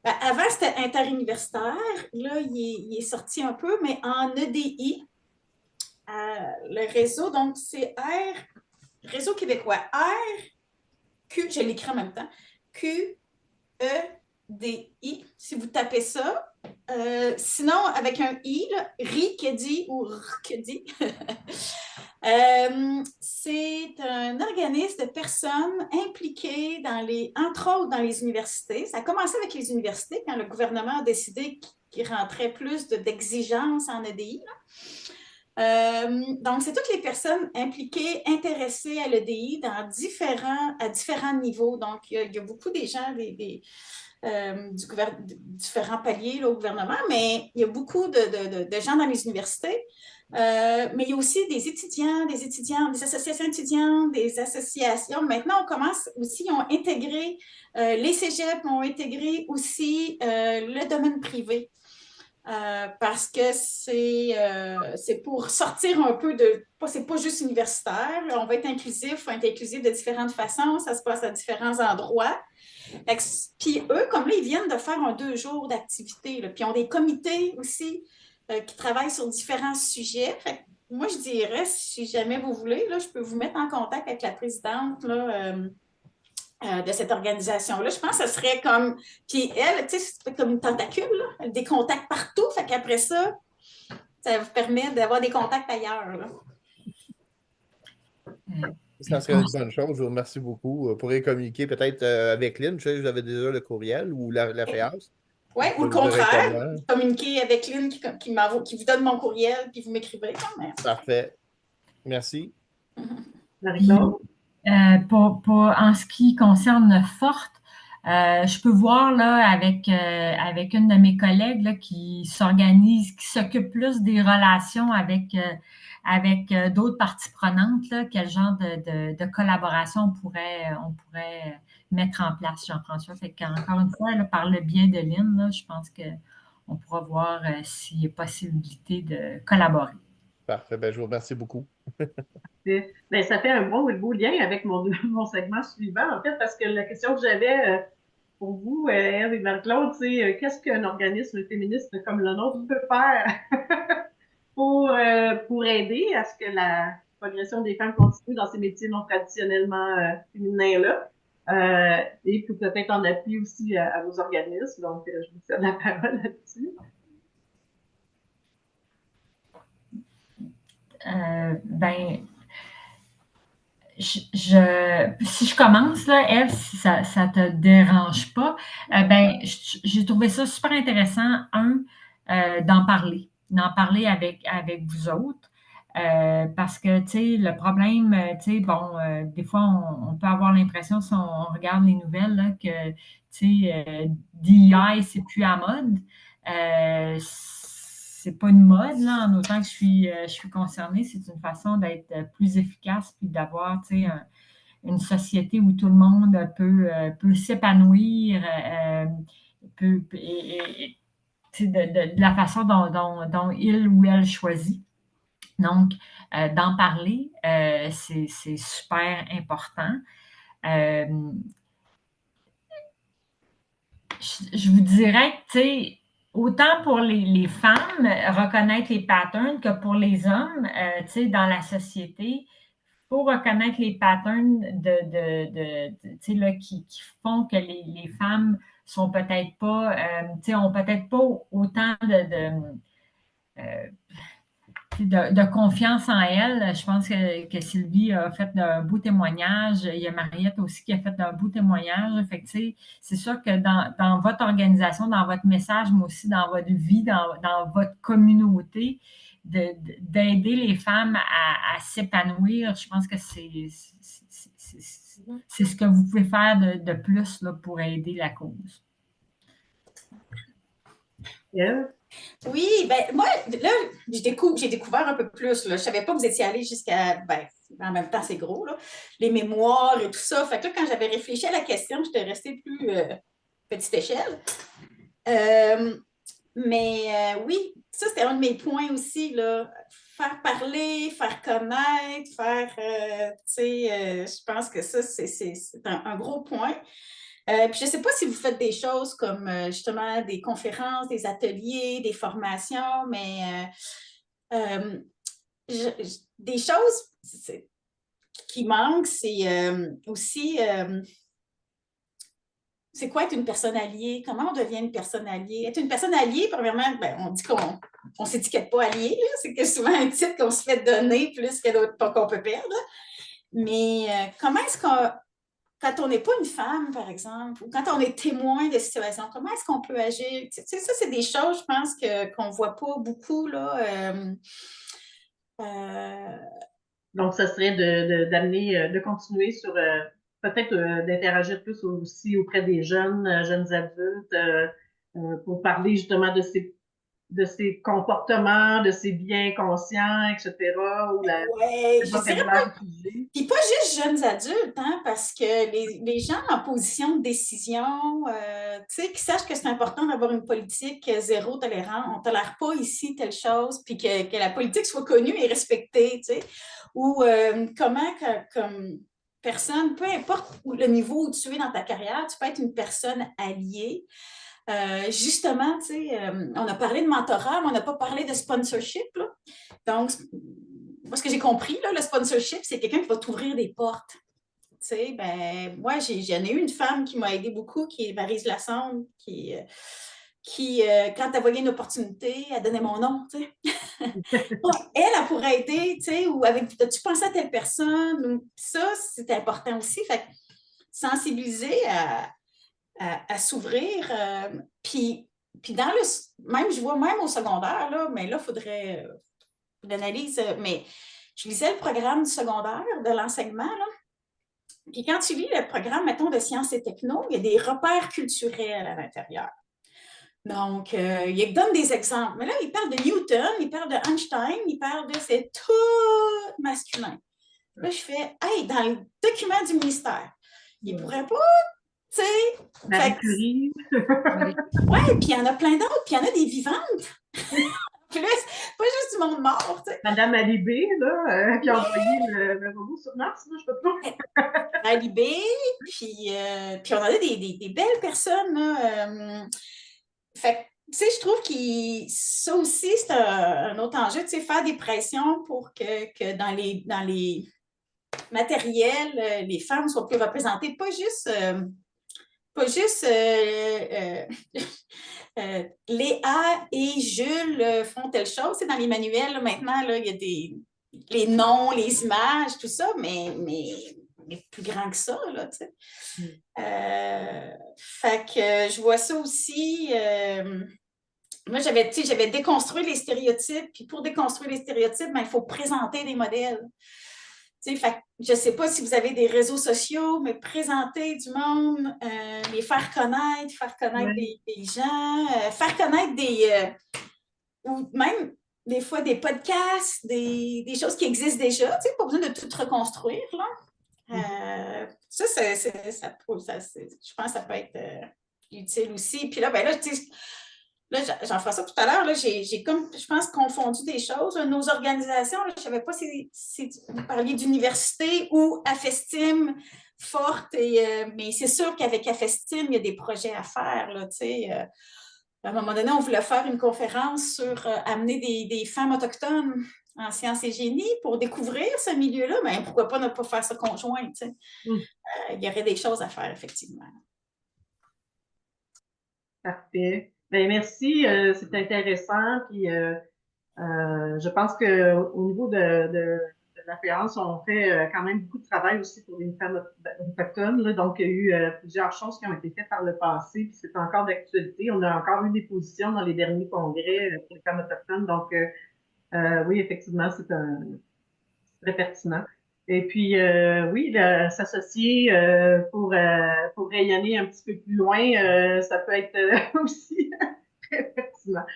Ben, avant, c'était interuniversitaire. Là, il est sorti un peu, mais en EDI, le réseau, donc c'est Réseau québécois, je l'écris en même temps, QEDI, si vous tapez ça. Sinon, avec un I, là, RIKEDI ou RKEDI. C'est un organisme de personnes impliquées entre autres dans les universités. Ça a commencé avec les universités quand le gouvernement a décidé qu'il rentrait plus d'exigences en EDI. Donc, c'est toutes les personnes impliquées, intéressées à l'EDI à différents niveaux. Donc, il y a beaucoup des gens différents paliers là, au gouvernement, mais il y a beaucoup de gens dans les universités. Mais il y a aussi des étudiants, des associations étudiantes, des associations. Maintenant, on commence aussi, ils ont intégré, les cégeps ont intégré aussi le domaine privé. Parce que c'est pour sortir un peu c'est pas juste universitaire, on va être inclusif, on va être inclusif de différentes façons, ça se passe à différents endroits. Puis eux, comme là, ils viennent de faire 2 jours d'activité, puis ils ont des comités aussi qui travaillent sur différents sujets. Fait que moi, je dirais, si jamais vous voulez, là, je peux vous mettre en contact avec la présidente là, de cette organisation-là. Je pense que ce serait comme... Puis elle, tu sais, c'est comme une tentacule, là, des contacts partout. Fait qu'après ça, ça vous permet d'avoir des contacts ailleurs. Là. Ça serait une bonne chose. Je vous remercie beaucoup. Vous pourrez communiquer peut-être avec Lynn. Je sais que vous avez déjà le courriel ou la FEAS. Oui, ou le contraire. Communiquer avec Lynn qui vous donne mon courriel, puis vous m'écrivez. Parfait. Merci. Marie-Claude? En ce qui concerne Forte, je peux voir là, avec une de mes collègues là, qui s'occupe plus des relations avec d'autres parties prenantes, là, quel genre de collaboration on pourrait mettre en place, Jean-François. Fait qu'encore une fois, là, par le biais de Lynn, là, je pense qu'on pourra voir s'il y a possibilité de collaborer. Parfait. Ben, je vous remercie beaucoup. Ben, ça fait un beau lien avec mon segment suivant, en fait, parce que la question que j'avais pour vous, Ève et Marie-Claude, c'est qu'est-ce qu'un organisme féministe comme le nôtre peut faire pour aider à ce que la progression des femmes continue dans ces métiers non traditionnellement féminins-là, et puis peut-être en appui aussi à vos organismes. Donc, je vous cède la parole là-dessus. Si je commence, là, Ève, si ça ne te dérange pas, j'ai trouvé ça super intéressant, d'en parler avec vous autres. Parce que, tu sais, le problème, tu sais, bon, des fois, on peut avoir l'impression, si on regarde les nouvelles, là, que, tu sais, DEI, c'est plus à mode. C'est pas une mode, là, en autant que je suis concernée, c'est une façon d'être plus efficace puis d'avoir, tu sais, une société où tout le monde peut s'épanouir, tu sais, de la façon dont il ou elle choisit. Donc, d'en parler, c'est super important. Je vous dirais que, tu sais, autant pour les femmes, reconnaître les patterns que pour les hommes, tu sais, dans la société, il faut reconnaître les patterns tu sais, là, qui font que les femmes sont peut-être pas, tu sais, ont peut-être pas autant de confiance en elle. Je pense que Sylvie a fait un beau témoignage. Il y a Mariette aussi qui a fait un beau témoignage. Fait que, tu sais, c'est sûr que dans votre organisation, dans votre message, mais aussi dans votre vie, dans votre communauté, d'aider les femmes à s'épanouir, je pense que c'est ce que vous pouvez faire de plus là, pour aider la cause. Yeah. Oui, ben moi, là, j'ai découvert un peu plus. Là. Je ne savais pas que vous étiez allé jusqu'à, ben, en même temps, c'est gros, là, les mémoires et tout ça. Fait que là, quand j'avais réfléchi à la question, j'étais restée plus petite échelle. Oui, ça, c'était un de mes points aussi, là. Faire parler, faire connaître, tu sais, je pense que ça, c'est un gros point. Puis je ne sais pas si vous faites des choses comme justement des conférences, des ateliers, des formations, mais des choses qui manquent, c'est aussi c'est quoi être une personne alliée? Comment on devient une personne alliée? Être une personne alliée, premièrement, ben, on dit qu'on ne s'étiquette pas allié, c'est que souvent un titre qu'on se fait donner plus que d'autres qu'on peut perdre. Mais comment est-ce qu'on... Quand on n'est pas une femme, par exemple, ou quand on est témoin de situations, comment est-ce qu'on peut agir? Tu sais, ça, c'est des choses, je pense, qu'on ne voit pas beaucoup, là. Donc, ça serait d'amener, de continuer sur peut-être d'interagir plus aussi auprès des jeunes adultes, pour parler justement de ces comportements, de ces biens conscients, etc. Ou Ouais, je dirais pas. vocabulaire utilisé. Puis pas juste jeunes adultes, hein, parce que les gens en position de décision, tu sais, qui sachent que c'est important d'avoir une politique zéro tolérance, on ne tolère pas ici telle chose, puis que la politique soit connue et respectée, tu sais, ou comment, comme personne, peu importe le niveau où tu es dans ta carrière, tu peux être une personne alliée. Justement, tu sais, on a parlé de mentorat, mais on n'a pas parlé de sponsorship, là. Donc, moi, ce que j'ai compris, là, le sponsorship, c'est quelqu'un qui va t'ouvrir des portes. Tu sais, ben, moi, j'en ai eu une femme qui m'a aidé beaucoup, qui est Maryse Lassonde, qui quand elle voyait une opportunité, elle donnait mon nom, tu sais. Elle pourrait aider, tu sais, ou as-tu pensé à telle personne? Ça, c'est important aussi. Fait que sensibiliser à s'ouvrir. Puis dans même, je vois même au secondaire, là, mais là, il faudrait l'analyse, mais je lisais le programme du secondaire de l'enseignement, là. Puis quand tu lis le programme, mettons, de sciences et techno, il y a des repères culturels à l'intérieur. Donc, il donne des exemples. Mais là, il parle de Newton, il parle de Einstein, il parle de... C'est tout masculin. Là, je fais, hey, dans le document du ministère, il ne pourrait pas, tu sais... Marie Curie. Oui, puis il y en a plein d'autres, puis il y en a des vivantes. Plus, pas juste du monde mort, tu sais. Madame Alibé, là, qui a envoyé le robot sur Mars, là, je peux pas. Alibé, puis on en a des belles personnes, là. Fait tu sais, je trouve que ça aussi, c'est un autre enjeu, tu sais, faire des pressions pour que dans les matériels, les femmes soient plus représentées, pas juste Léa et Jules font telle chose. C'est dans les manuels, là, maintenant, là, il y a les noms, les images, tout ça, mais plus grand que ça, là, tu sais. Fait que je vois ça aussi. moi, j'avais déconstruit les stéréotypes, puis pour déconstruire les stéréotypes, ben, il faut présenter des modèles. Fait, je ne sais pas si vous avez des réseaux sociaux, mais présenter du monde, les faire connaître des gens, faire connaître ou même des fois des podcasts, des choses qui existent déjà, pas besoin de tout reconstruire. Là. Ça, je pense que ça peut être utile aussi. Puis là, là, Jean-François, tout à l'heure, j'ai comme, je pense, confondu des choses. Nos organisations, là, je ne savais pas si vous parliez d'université ou AFESTIM forte, mais c'est sûr qu'avec AFESTIM, il y a des projets à faire. Là, à un moment donné, on voulait faire une conférence sur amener des femmes autochtones en sciences et génie pour découvrir ce milieu-là, mais pourquoi pas ne pas faire ça conjoint? Il y aurait des choses à faire, effectivement. Parfait. Ben, merci, c'est intéressant. Puis, je pense qu'au niveau de l'affluence, on fait quand même beaucoup de travail aussi pour les femmes autochtones. Là. Donc, il y a eu plusieurs choses qui ont été faites par le passé, puis c'est encore d'actualité. On a encore eu des positions dans les derniers congrès pour les femmes autochtones. Donc, oui, effectivement, c'est très pertinent. Et puis, oui, s'associer pour rayonner un petit peu plus loin, ça peut être aussi très pertinent.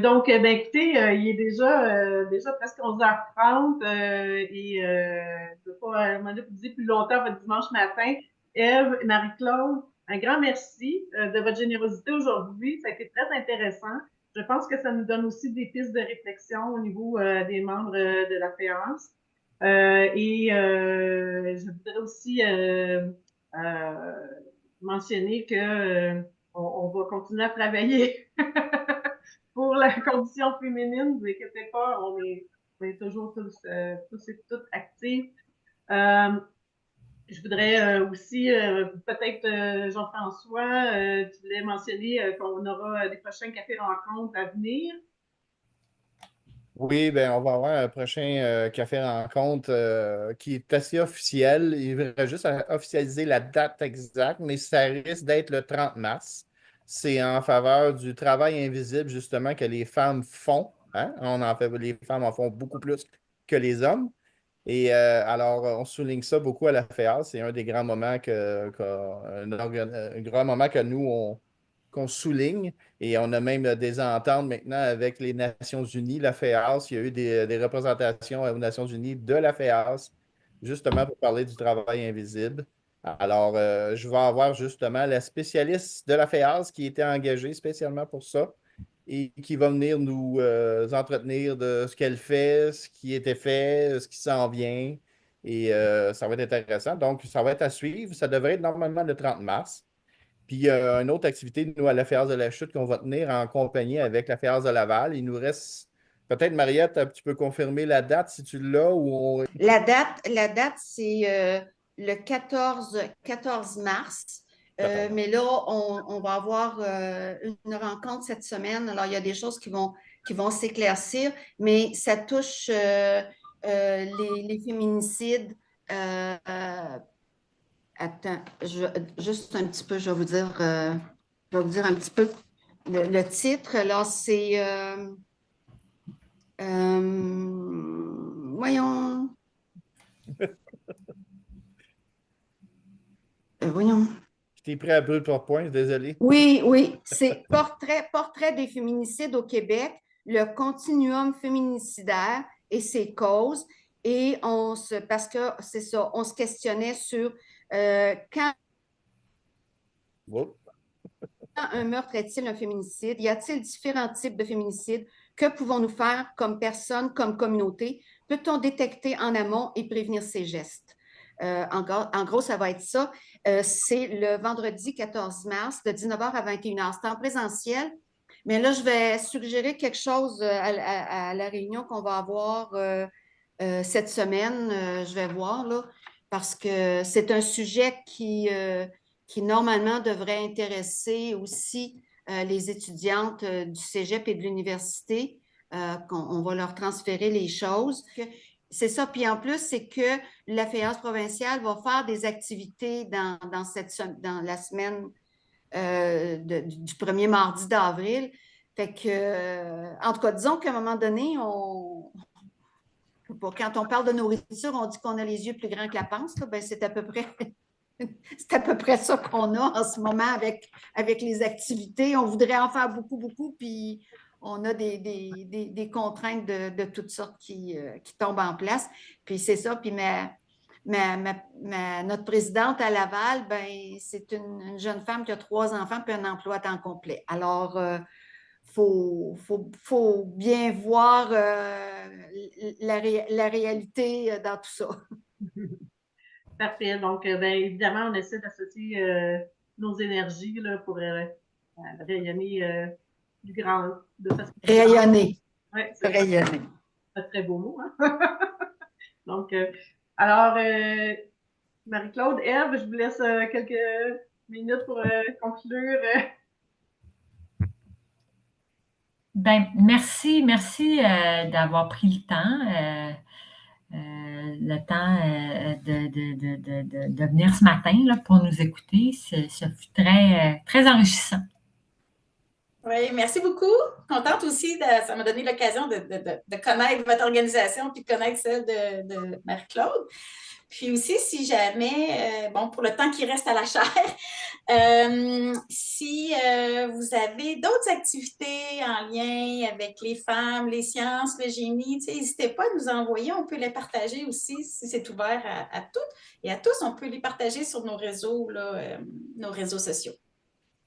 Donc, ben, écoutez, il est déjà presque 11h30 et je ne veux pas monopoliser plus longtemps votre dimanche matin. Ève et Marie-Claude, un grand merci de votre générosité aujourd'hui. Ça a été très intéressant. Je pense que ça nous donne aussi des pistes de réflexion au niveau des membres de la FEANS. Je voudrais aussi mentionner que on va continuer à travailler pour la condition féminine. Ne vous inquiétez pas, on est toujours tous et toutes actifs. Je voudrais aussi, peut-être, Jean-François, tu voulais mentionner qu'on aura des prochains cafés-rencontres à venir. Oui, ben, on va avoir un prochain café rencontre qui est assez officiel. Il faudrait juste officialiser la date exacte, mais ça risque d'être le 30 mars. C'est en faveur du travail invisible, justement, que les femmes font. Hein? Les femmes en font beaucoup plus que les hommes. Et alors, on souligne ça beaucoup à la FEAS. C'est un des grands moments un grand moment que nous, qu'on souligne. Et on a même des ententes maintenant avec les Nations Unies, la FEAS. Il y a eu des représentations aux Nations Unies de la FEAS, justement pour parler du travail invisible. Alors, je vais avoir justement la spécialiste de la FEAS qui était engagée spécialement pour ça et qui va venir nous entretenir de ce qu'elle fait, ce qui était fait, ce qui s'en vient. Et ça va être intéressant. Donc, ça va être à suivre. Ça devrait être normalement le 30 mars. Puis, il y a une autre activité, nous, à la FEAS de la Chute, qu'on va tenir en compagnie avec la FEAS de Laval. Il nous reste, peut-être, Mariette, tu peux confirmer la date si tu l'as ou La date c'est le 14 mars. Mais là, on va avoir une rencontre cette semaine. Alors, il y a des choses qui vont s'éclaircir, mais ça touche les féminicides. Attends, juste un petit peu, je vais vous dire un petit peu le titre. Alors, c'est... voyons. Voyons. Je t'ai pris à brûle pour point, désolé. Oui, c'est portrait des féminicides au Québec, le continuum féminicidaire et ses causes. Et parce que c'est ça, on se questionnait sur quand un meurtre est-il un féminicide? Y a-t-il différents types de féminicides? Que pouvons-nous faire comme personne, comme communauté? Peut-on détecter en amont et prévenir ces gestes? En gros, ça va être ça. C'est le vendredi 14 mars de 19h à 21h. C'est en présentiel, mais là, je vais suggérer quelque chose à la réunion qu'on va avoir cette semaine. Je vais voir, là, parce que c'est un sujet qui normalement devrait intéresser aussi les étudiantes du cégep et de l'université. On va leur transférer les choses. C'est ça. Puis en plus, c'est que la FEAS provinciale va faire des activités dans la semaine du premier mardi d'avril. Fait que, en tout cas, disons qu'à un moment donné, quand on parle de nourriture, on dit qu'on a les yeux plus grands que la panse. Là, ben, c'est à peu près ça qu'on a en ce moment avec les activités. On voudrait en faire beaucoup, beaucoup, puis on a des contraintes de toutes sortes qui tombent en place. Puis c'est ça. Puis notre présidente à Laval, ben, c'est une jeune femme qui a 3 enfants puis un emploi à temps complet. Alors, faut bien voir la réalité dans tout ça. Parfait. Donc, ben, évidemment, on essaie d'associer nos énergies là, pour rayonner de façon plus grande. Rayonner. Oui, c'est Rayonner. un très beau mot. Hein? Donc, alors, Marie-Claude, Ève, je vous laisse quelques minutes pour conclure. Ben, merci d'avoir pris le temps de venir ce matin là, pour nous écouter. Ça fut très enrichissant. Oui, merci beaucoup. Contente aussi, ça m'a donné l'occasion de connaître votre organisation puis de connaître celle de Marie-Claude. Puis aussi, si jamais, pour le temps qui reste à la chaire, si vous avez d'autres activités en lien avec les femmes, les sciences, le génie, n'hésitez pas à nous envoyer. On peut les partager aussi si c'est ouvert à toutes et à tous. On peut les partager sur nos réseaux, là, nos réseaux sociaux.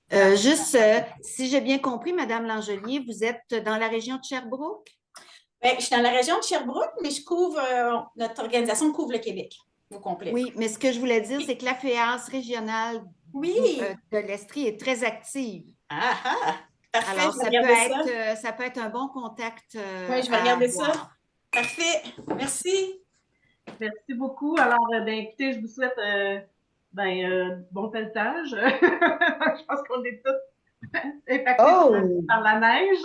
Si j'ai bien compris, Madame Langelier, vous êtes dans la région de Sherbrooke? Bien, je suis dans la région de Sherbrooke, mais notre organisation couvre le Québec au complet. Oui, mais ce que je voulais dire, c'est que la FEAS régionale de l'Estrie est très active. Parfait. Alors, ça peut être un bon contact. Oui, je vais regarder ça. Parfait. Merci. Merci beaucoup. Alors, écoutez, je vous souhaite bon pelletage. Je pense qu'on est tous impactés par la neige.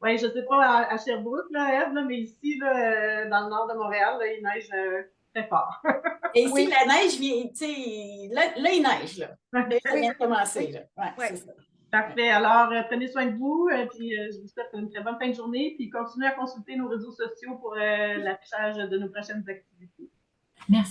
Oui, je ne sais pas à Sherbrooke, là, Ève, mais ici, là, dans le nord de Montréal, là, il neige très fort. Et ici, la neige vient, tu sais, là, il neige, là. Ça vient de commencer, là. Ouais, c'est ça. Parfait. Alors, prenez soin de vous, puis je vous souhaite une très bonne fin de journée, puis continuez à consulter nos réseaux sociaux pour l'affichage de nos prochaines activités. Merci.